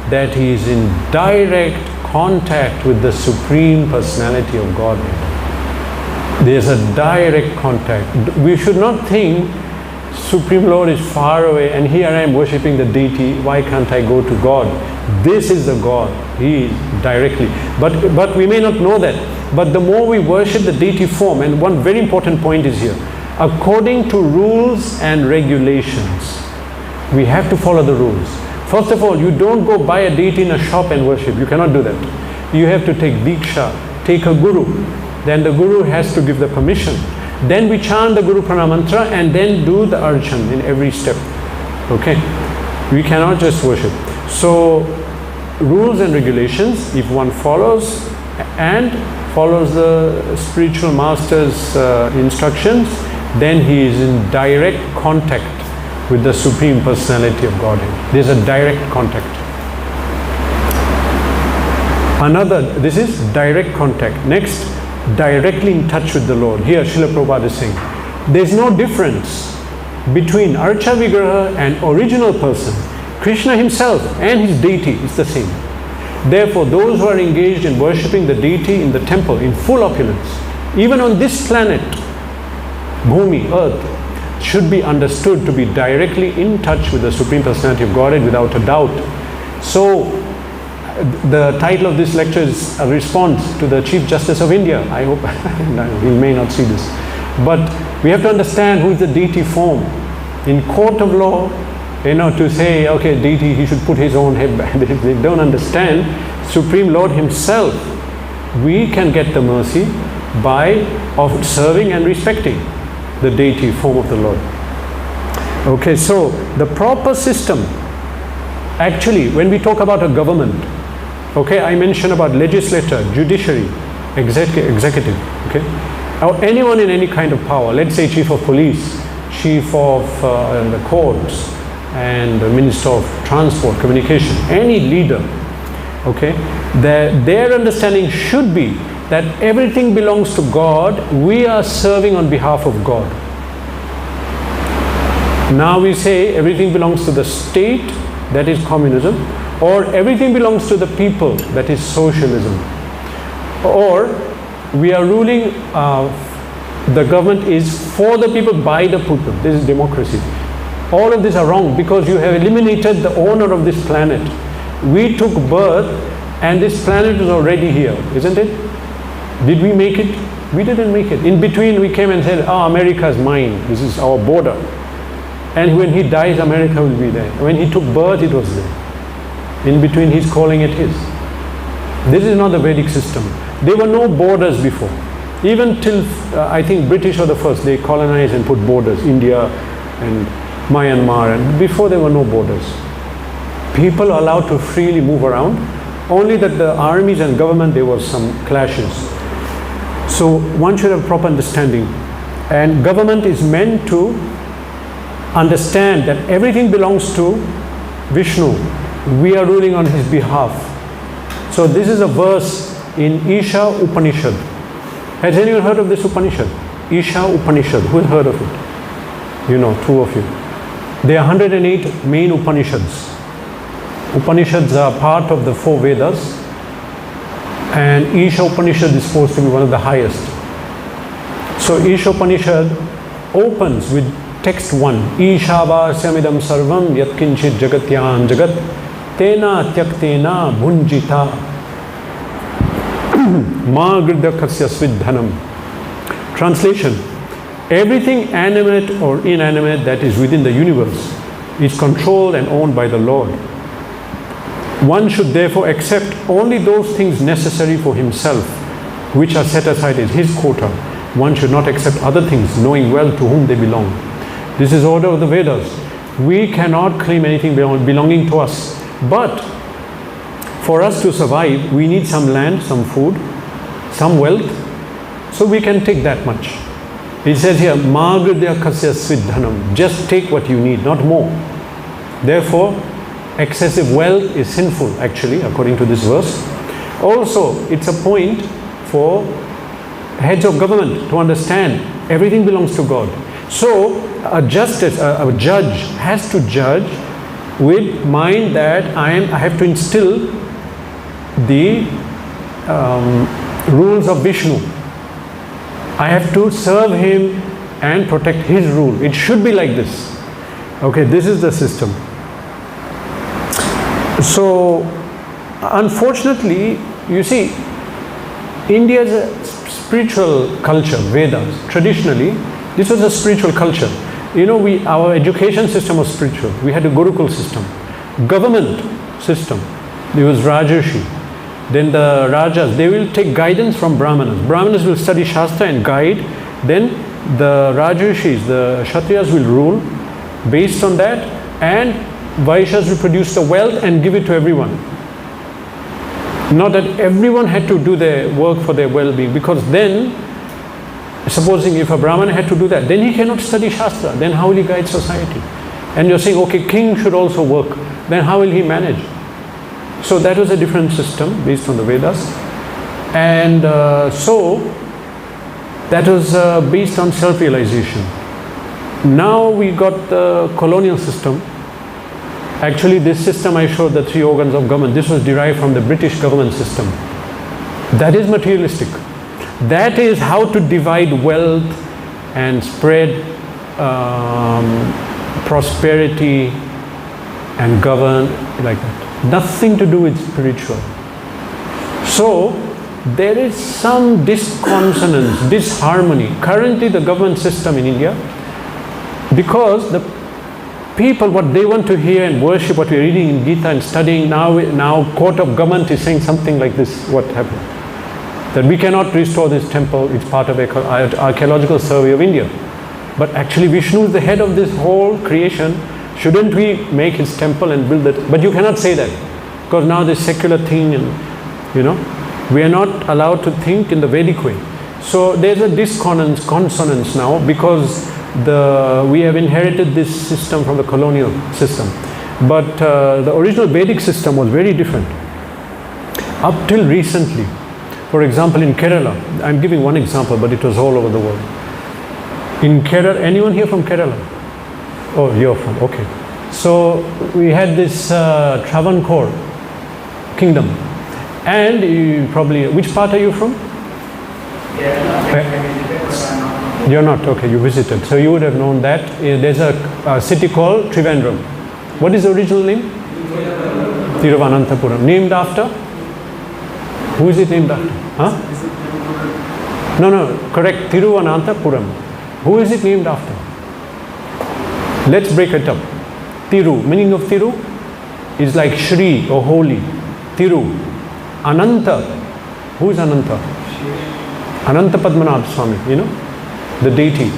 that he is in direct contact with the Supreme Personality of Godhead. There's a direct contact. We should not think Supreme Lord is far away and here I am worshipping the deity, why can't I go to God? This is the God, he is directly. But we may not know that. But the more we worship the deity form, and one very important point is here, according to rules and regulations, we have to follow the rules. First of all, you don't go buy a deity in a shop and worship. You cannot do that. You have to take Diksha, take a Guru. Then the Guru has to give the permission. Then we chant the Guru Pranam Mantra and then do the Archan in every step. Okay? We cannot just worship. So, rules and regulations, if one follows and follows the spiritual master's instructions, then he is in direct contact with the Supreme Personality of Godhead. There is a direct contact. This is direct contact. Next, directly in touch with the Lord. Here Srila Prabhupada is saying, there is no difference between Archa Vigraha and original person. Krishna himself and his deity is the same. Therefore, those who are engaged in worshipping the deity in the temple in full opulence, even on this planet, Bhumi, Earth, should be understood to be directly in touch with the Supreme Personality of Godhead without a doubt. So, the title of this lecture is a response to the Chief Justice of India. I hope he may not see this. But we have to understand who is the deity form. In court of law, to say, okay, deity, he should put his own head back. They don't understand Supreme Lord himself. We can get the mercy by serving and respecting the deity form of the Lord. Okay, so the proper system, actually, when we talk about a government, okay, I mentioned about legislature, judiciary, executive, okay, or anyone in any kind of power, let's say chief of police, chief of the courts, and the minister of transport, communication, any leader, okay, their understanding should be that everything belongs to God, we are serving on behalf of God. Now we say everything belongs to the state, that is communism, or everything belongs to the people, that is socialism. Or we are ruling, the government is for the people, by the people, this is democracy. All of these are wrong because you have eliminated the owner of this planet. We took birth and this planet is already here, isn't it? Did we make it? We didn't make it. In between we came and said, America is mine, this is our border. And when he dies, America will be there. When he took birth, it was there. In between, he's calling it his. This is not the Vedic system. There were no borders before. Even till, I think British were the first, they colonized and put borders, India and Myanmar, and before there were no borders. People are allowed to freely move around, only that the armies and government, there was some clashes. So one should have proper understanding. And government is meant to understand that everything belongs to Vishnu. We are ruling on his behalf. So this is a verse in Isha Upanishad. Has anyone heard of this Upanishad? Isha Upanishad. Who has heard of it? You know, two of you. There are 108 main Upanishads. Upanishads are part of the 4 Vedas, and Isha Upanishad is supposed to be one of the highest. So Isha Upanishad opens with text 1. Ishavāsyamidam sarvam yatkinchit jagatyam jagat tena tyaktena bhunjita ma gridakasya svidhanam. Translation: everything animate or inanimate that is within the universe is controlled and owned by the Lord. One should therefore accept only those things necessary for himself, which are set aside as his quota. One should not accept other things, knowing well to whom they belong. This is order of the Vedas. We cannot claim anything belonging to us. But for us to survive, we need some land, some food, some wealth, so we can take that much. It says here, Magridya kasya svidhanam. Just take what you need, not more. Therefore, excessive wealth is sinful, actually, according to this verse. Also, it's a point for heads of government to understand everything belongs to God. So, a justice, a judge has to judge with mind that I have to instill the rules of Vishnu. I have to serve him and protect his rule. It should be like this. Okay, this is the system. So, unfortunately, you see, India is a spiritual culture, Vedas. Traditionally, this was a spiritual culture. You know, our education system was spiritual. We had a Gurukul system. Government system, there was Rajarshi. Then the Rajas, they will take guidance from Brahmanas. Brahmanas will study Shastra and guide. Then the Rajarshis, the Kshatriyas will rule based on that, and Vaishyas will produce the wealth and give it to everyone. Not that everyone had to do their work for their well-being, because then, supposing if a Brahmana had to do that, then he cannot study Shastra. Then how will he guide society? And you're saying, okay, king should also work. Then how will he manage? So that was a different system based on the Vedas. And so that was based on self-realization. Now we got the colonial system. Actually, this system I showed, the 3 organs of government, this was derived from the British government system. That is materialistic. That is how to divide wealth and spread prosperity and govern like that. Nothing to do with spiritual. So there is some disconsonance, disharmony. Currently the government system in India, because the people, what they want to hear and worship, what we're reading in Gita and studying now court of government is saying something like this, what happened? That we cannot restore this temple, it's part of archaeological survey of India. But actually Vishnu is the head of this whole creation. Shouldn't we make his temple and build it? But you cannot say that, because now this secular thing, and we are not allowed to think in the Vedic way. So there's a consonance now, because we have inherited this system from the colonial system. But the original Vedic system was very different. Up till recently, for example in Kerala, I'm giving one example, but it was all over the world. In Kerala, anyone here from Kerala? Oh, you're from, okay. So we had this Travancore kingdom. And you probably, which part are you from? You're not, okay, you visited. So you would have known that. There's a city called Trivandrum. What is the original name? Thiruvananthapuram. Named after? Who is it named after? Huh? No, correct. Thiruvananthapuram. Who is it named after? Let's break it up. Thiru, meaning of Thiru is like Shri or holy. Thiru. Ananta. Who is Ananta? Ananta Padmanabha Swami, the deity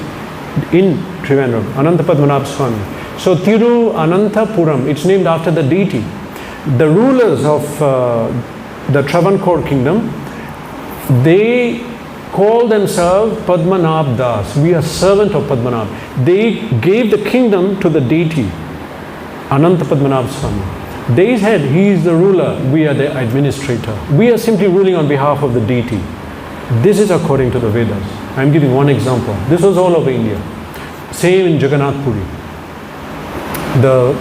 in Trivandrum, Ananta Padmanabha Swami. So Thiru Ananthapuram, it's named after the deity. The rulers of the Travancore kingdom, they call themselves Padmanabh Das. We are servant of Padmanabh. They gave the kingdom to the deity, Ananta Padmanabha Swami. They said, he is the ruler, we are the administrator. We are simply ruling on behalf of the deity. This is according to the Vedas. I am giving one example. This was all over India. Same in Jagannath Puri. The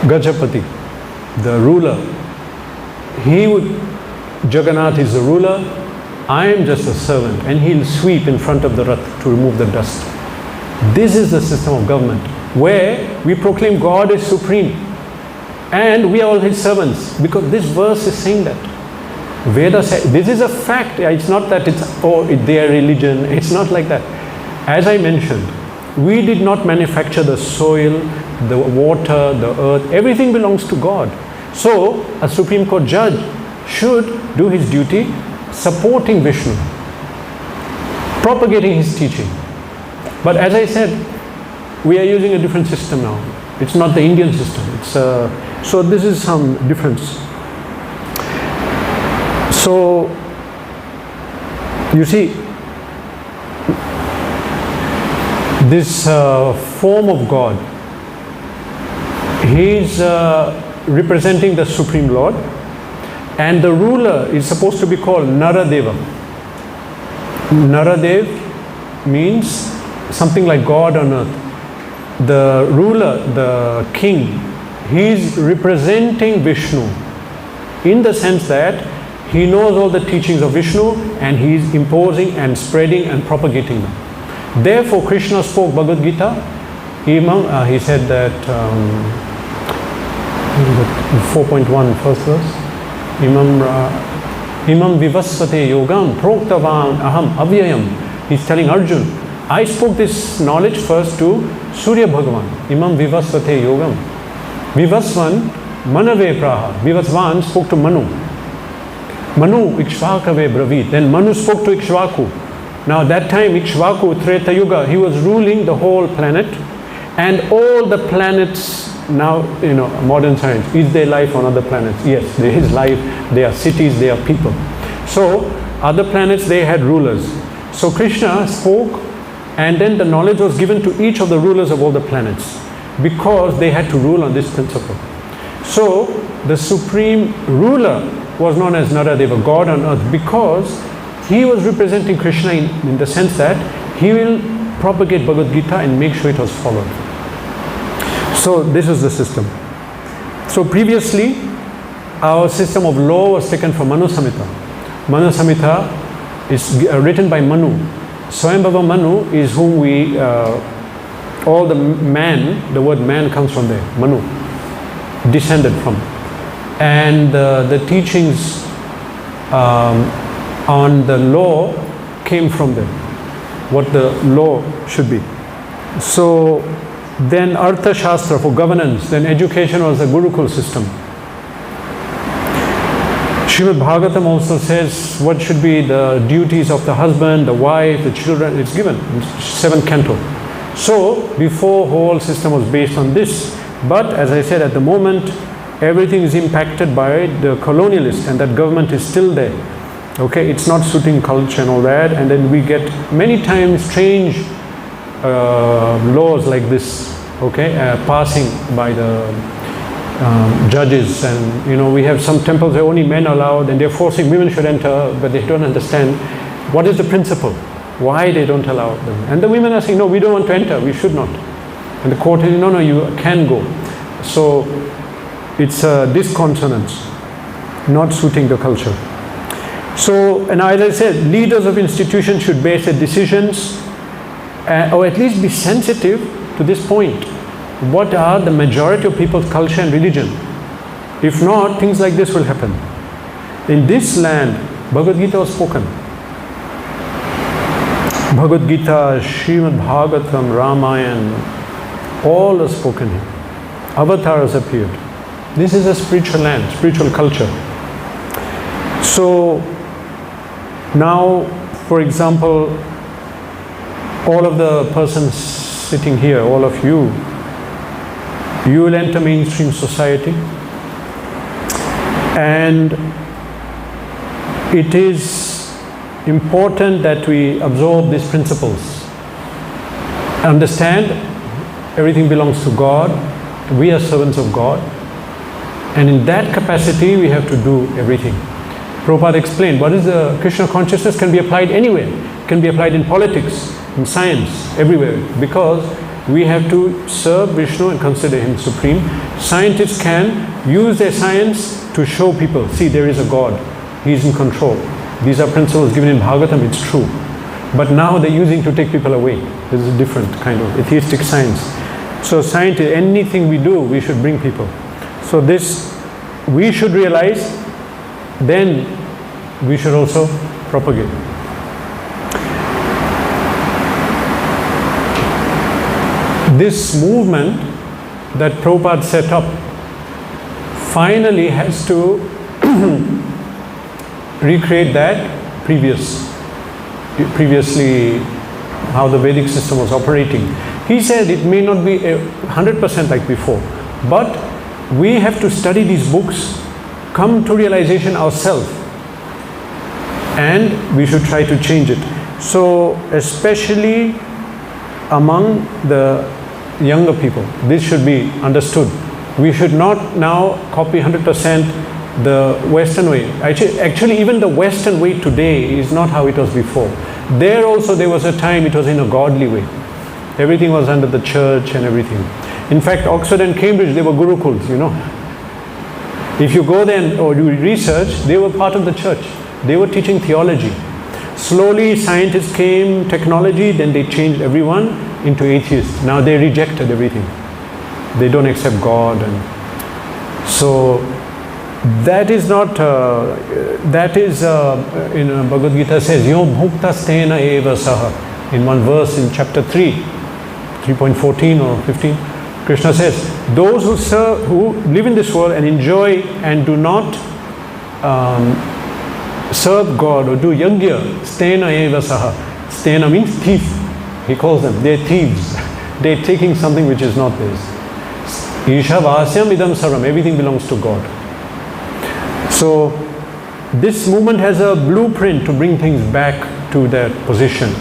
Gajapati, the ruler, Jagannath is the ruler, I am just a servant, and he'll sweep in front of the Rath to remove the dust. This is the system of government, where we proclaim God is supreme, and we are all his servants, because this verse is saying that. Veda says, this is a fact. It's not that it's their religion. It's not like that. As I mentioned, we did not manufacture the soil, the water, the earth. Everything belongs to God. So a Supreme Court judge should do his duty supporting Vishnu, propagating his teaching. But as I said, we are using a different system now. It's not the Indian system. So this is some difference. So, you see, this form of God, he is representing the Supreme Lord, and the ruler is supposed to be called Naradeva. Naradev means something like God on earth. The ruler, the king, he is representing Vishnu in the sense that he knows all the teachings of Vishnu and he is imposing and spreading and propagating them. Therefore, Krishna spoke Bhagavad Gita. He said that 4.1 first verse. Imam vivasvate yogam proktavan aham avyayam. He's telling Arjun, I spoke this knowledge first to Surya Bhagavan. Imam vivasvate yogam. Vivasvan manave praha. Vivasvan spoke to Manu. Manu Ikshvakave Bravit. Then Manu spoke to Ikshvaku. Now that time Ikshvaku, Treta Yuga, he was ruling the whole planet, and all the planets now, modern science, is there life on other planets? Yes, there is life, there are cities, there are people. So other planets, they had rulers. So Krishna spoke, and then the knowledge was given to each of the rulers of all the planets, because they had to rule on this principle. So the supreme ruler was known as Naradeva, God on earth, because he was representing Krishna in the sense that he will propagate Bhagavad Gita and make sure it was followed. So this is the system. So previously, our system of law was taken from Manu Samhita. Manu Samhita It's written by Manu. Swayambhava Manu is whom we, all the man, the word man comes from there, Manu, descended from. And the teachings on the law came from them, what the law should be. So then Artha Shastra for governance, then education was a Gurukul system. Srimad Bhagavatam also says what should be the duties of the husband, the wife, the children. It's given in 7th canto. So before, whole system was based on this. But as I said, at the moment, everything is impacted by the colonialist, and that government is still there. Okay, it's not suiting culture and all that. And then we get many times strange laws like this, okay, passing by the judges. And you know, we have some temples where only men are allowed, and they're forcing women should enter, but they don't understand what is the principle, why they don't allow them. And the women are saying, no, we don't want to enter, we should not. And the court is, no, no, you can go. So it's a disconsonance, not suiting the culture. So, and as I said, leaders of institutions should base their decisions, or at least be sensitive to this point. What are the majority of people's culture and religion? If not, things like this will happen. In this land, Bhagavad Gita was spoken. Bhagavad Gita, Srimad Bhagavatam, Ramayana, all are spoken here. Avatars appeared. This is a spiritual land, spiritual culture. So now, for example, all of the persons sitting here, all of you, you will enter mainstream society, and it is important that we absorb these principles. Understand, everything belongs to God. We are servants of God. And in that capacity, we have to do everything. Prabhupada explained, what is the Krishna consciousness can be applied anywhere. It can be applied in politics, in science, everywhere. Because we have to serve Vishnu and consider him supreme. Scientists can use their science to show people, see, there is a God. He is in control. These are principles given in Bhagavatam, it's true. But now they're using to take people away. This is a different kind of atheistic science. So scientists, anything we do, we should bring people. So this, we should realize, then we should also propagate. This movement that Prabhupada set up finally has to recreate that previously how the Vedic system was operating. He said it may not be 100% like before, but we have to study these books, come to realization ourselves, and we should try to change it. So especially among the younger people, this should be understood. We should not now copy 100% the Western way. Actually, even the Western way today is not how it was before. There also, there was a time it was in a godly way. Everything was under the church and everything. In fact, Oxford and Cambridge, they were gurukuls, you know. If you go there or do research, they were part of the church. They were teaching theology. Slowly, scientists came, technology, then they changed everyone into atheists. Now they rejected everything. They don't accept God. And so that is not, that is, in Bhagavad Gita says, Yo bhukta stena eva saha. In one verse in chapter 3, 3.14 or 15, Krishna says, those who live in this world and enjoy and do not serve God or do yajna, stena eva saha. Stena means thief. He calls them, they're thieves. They're taking something which is not theirs. Isha vasyam idam sarvam, everything belongs to God. So this movement has a blueprint to bring things back to that position.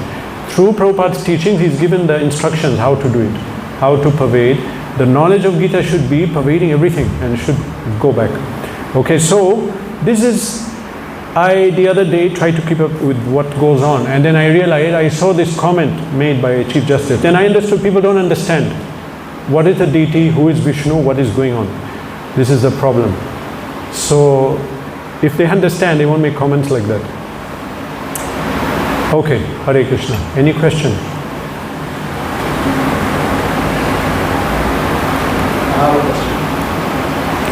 Through Prabhupada's teachings, he's given the instructions how to do it, how to pervade. The knowledge of Gita should be pervading everything and should go back. Okay, so this is, I the other day tried to keep up with what goes on, and then I realized, I saw this comment made by Chief Justice. Then I understood people don't understand. What is the deity? Who is Vishnu? What is going on? This is the problem. So if they understand, they won't make comments like that. Okay, Hare Krishna. Any question? I have a question.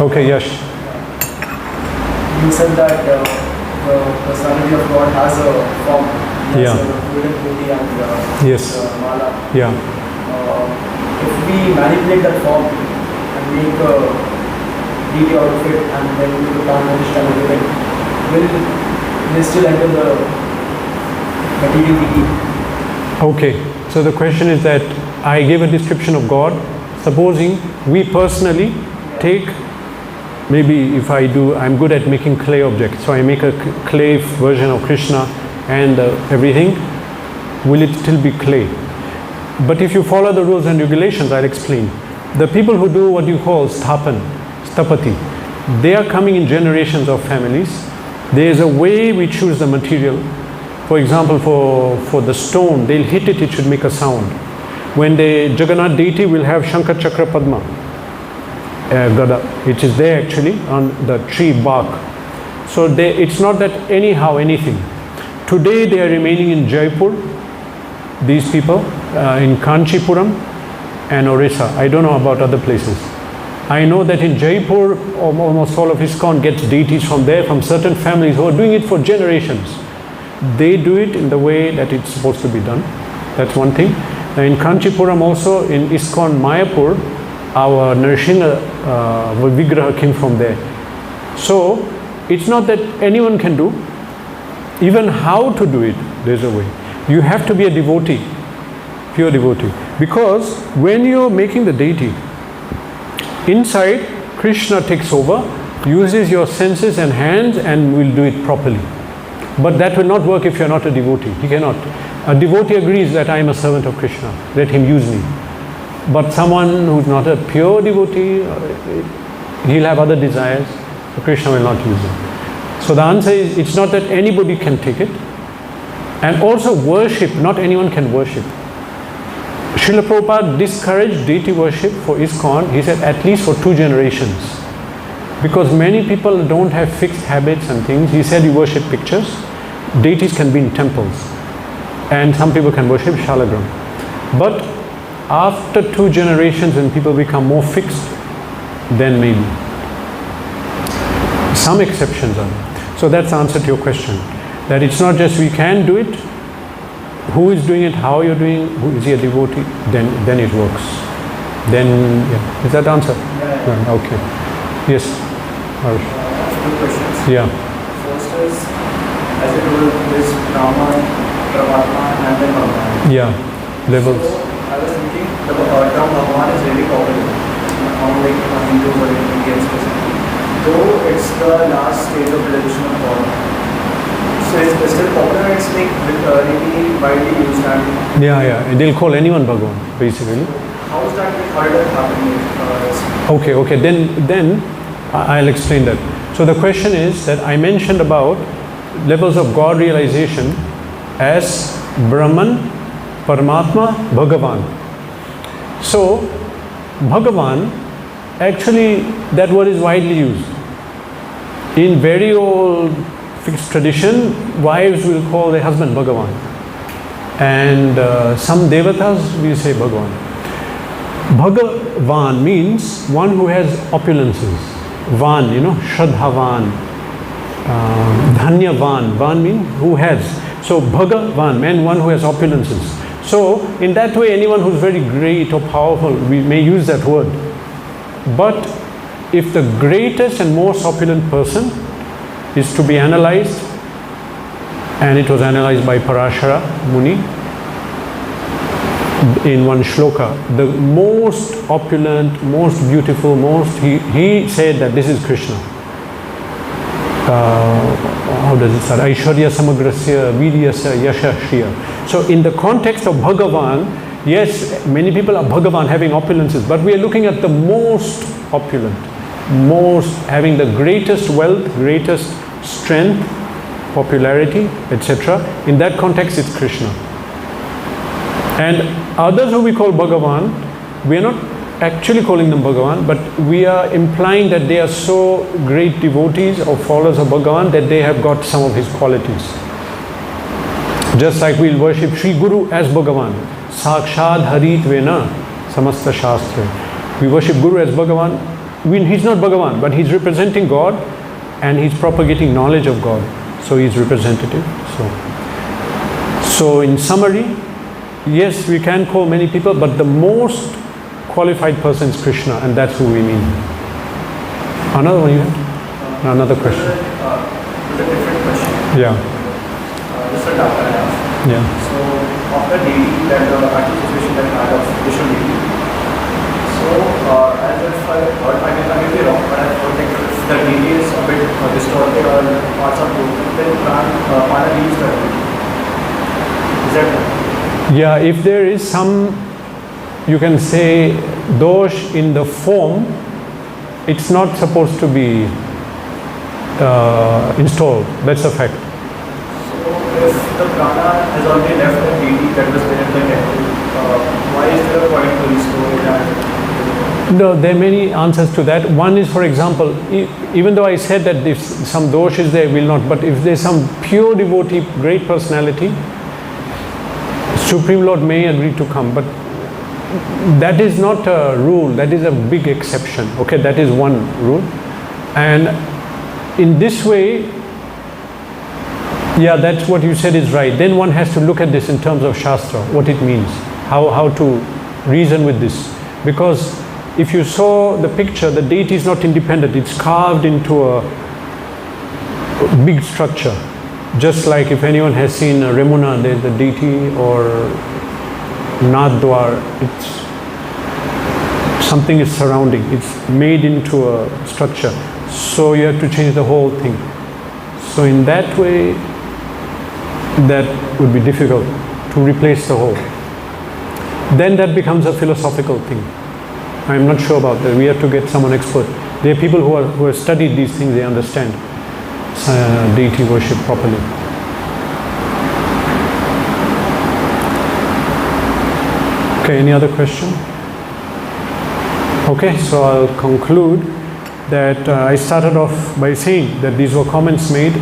Okay, Yash. You said that the personality of God has a form. He has Yeah. a golden booty and Yes. mala. Yeah. If we manipulate that form and make a deity out of it and then we can't understand everything, will they still enter the material deity? Okay, so the question is that I gave a description of God. Supposing we personally take, maybe if I'm good at making clay objects, so I make a clay version of Krishna and everything, will it still be clay? But if you follow the rules and regulations, I'll explain. The people who do what you call stapati, they are coming in generations of families. There is a way we choose the material. For example, for the stone, they'll hit it, it should make a sound. When the Jagannath deity will have Shankar Chakra Padma, Gada, which is there actually on the tree bark. So it's not that anyhow anything. Today they are remaining in Jaipur, these people, in Kanchipuram and Orissa. I don't know about other places. I know that in Jaipur, almost all of ISKCON gets deities from there, from certain families who are doing it for generations. They do it in the way that it's supposed to be done. That's one thing. In Kanchipuram also, in ISKCON Mayapur, our Nrsimha Vigraha came from there. So, it's not that anyone can do. Even how to do it, there's a way. You have to be a devotee, pure devotee. Because when you're making the deity, inside, Krishna takes over, uses your senses and hands and will do it properly. But that will not work if you're not a devotee. He cannot. A devotee agrees that I am a servant of Krishna. Let him use me. But someone who's not a pure devotee, he'll have other desires. So Krishna will not use him. So the answer is, it's not that anybody can take it. And also worship, not anyone can worship. Srila Prabhupada discouraged deity worship for ISKCON. He said at least for 2 generations. Because many people don't have fixed habits and things. He said you worship pictures. Deities can be in temples. And some people can worship Shalagram. But after 2 generations, when people become more fixed, then maybe. Some exceptions are there. So that's the answer to your question. That it's not just we can do it. Who is doing it, how you're doing, who is he a devotee, then it works. Then, yeah. Is that the answer? Yeah. Okay. Yes. Harsh. 2 questions. Yeah. First is, as I told, this Brahman, Paramatma and then Bhagavan. Yeah. Levels. So, I was thinking the term Bhagavan is very popular among like Hindus or Indians specifically. Though it's the last stage of realization of God. So it's still popular, it's like really widely used and... Yeah. And they'll call anyone Bhagavan, basically. How is that, how did that happen? Okay. Then I'll explain that. So the question is that I mentioned about levels of God realization as Brahman, Paramatma, Bhagavan. So Bhagavan, actually that word is widely used. In very old fixed tradition, wives will call their husband Bhagavan. And some devatas will say Bhagavan. Bhagavan means one who has opulences. Van, Shraddhavan, Dhanyavan. Van means who has. So Bhagavan means one who has opulences. So in that way, anyone who's very great or powerful, we may use that word. But if the greatest and most opulent person is to be analyzed, and it was analyzed by Parashara Muni in one shloka, the most opulent, most beautiful, he said that this is Krishna. How does it start? Aishwarya samagrasya vidyasya yasha shriya. So in the context of Bhagavan, yes, many people are Bhagavan having opulences, but we are looking at the most opulent, most having the greatest wealth, greatest strength, popularity, etc. In that context, it's Krishna. And others who we call Bhagavan, we are not actually calling them Bhagavan, but we are implying that they are so great devotees or followers of Bhagavan that they have got some of his qualities. Just like we'll worship Sri Guru as Bhagavan. Sakshad Haritvena Samasta Shastra. We worship Guru as Bhagavan. He's not Bhagavan, but he's representing God and he's propagating knowledge of God. So he's representative. So in summary, yes, we can call many people, but the most qualified person is Krishna, and that's who we mean. Another one you have? Another question. It's a different question. Yeah. This is a doubt I have. Yeah. So, after Deity, that actual situation that kind of Vishnu Deity. So, as if I heard, I may be wrong, but I thought like if the Deity is a bit distorted or parts are broken, then Pana leaves the Deity. Is that right? Yeah, if there is some, you can say, dosh in the form, it's not supposed to be installed. That's a fact. So, if the prana has already left the deity that was there in the temple, why is there a point to restore it? No, there are many answers to that. One is, for example, even though I said that if some dosh is there, will not, but if there's some pure devotee, great personality, Supreme Lord may agree to come, but that is not a rule, that is a big exception. Okay, that is one rule. And in this way, yeah, that's what you said is right. Then one has to look at this in terms of Shastra, what it means, how to reason with this. Because if you saw the picture, the deity is not independent, it's carved into a big structure. Just like if anyone has seen Remuna, there's the deity, or Nadwar, it's something is surrounding, it's made into a structure. So you have to change the whole thing. So in that way, that would be difficult to replace the whole. Then that becomes a philosophical thing. I'm not sure about that. We have to get someone expert. There are people who have studied these things, they understand deity worship properly. Okay, any other question? Okay, so I'll conclude that I started off by saying that these were comments made,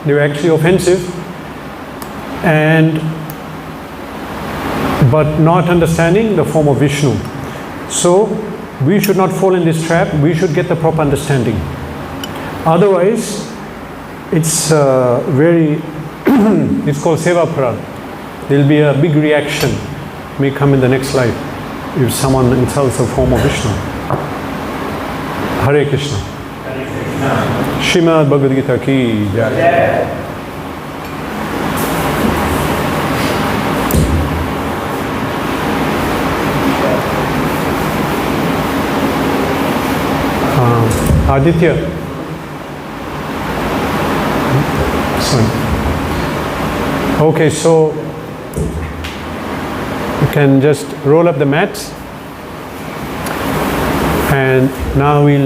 they were actually offensive, but not understanding the form of Vishnu. So we should not fall in this trap, we should get the proper understanding. Otherwise, it's it's called Seva Parad. There will be a big reaction, may come in the next life, if someone insults the form of Vishnu. Hare Krishna. Srimad Bhagavad Gita ki jai. Aditya. Okay, so you can just roll up the mats, and now we'll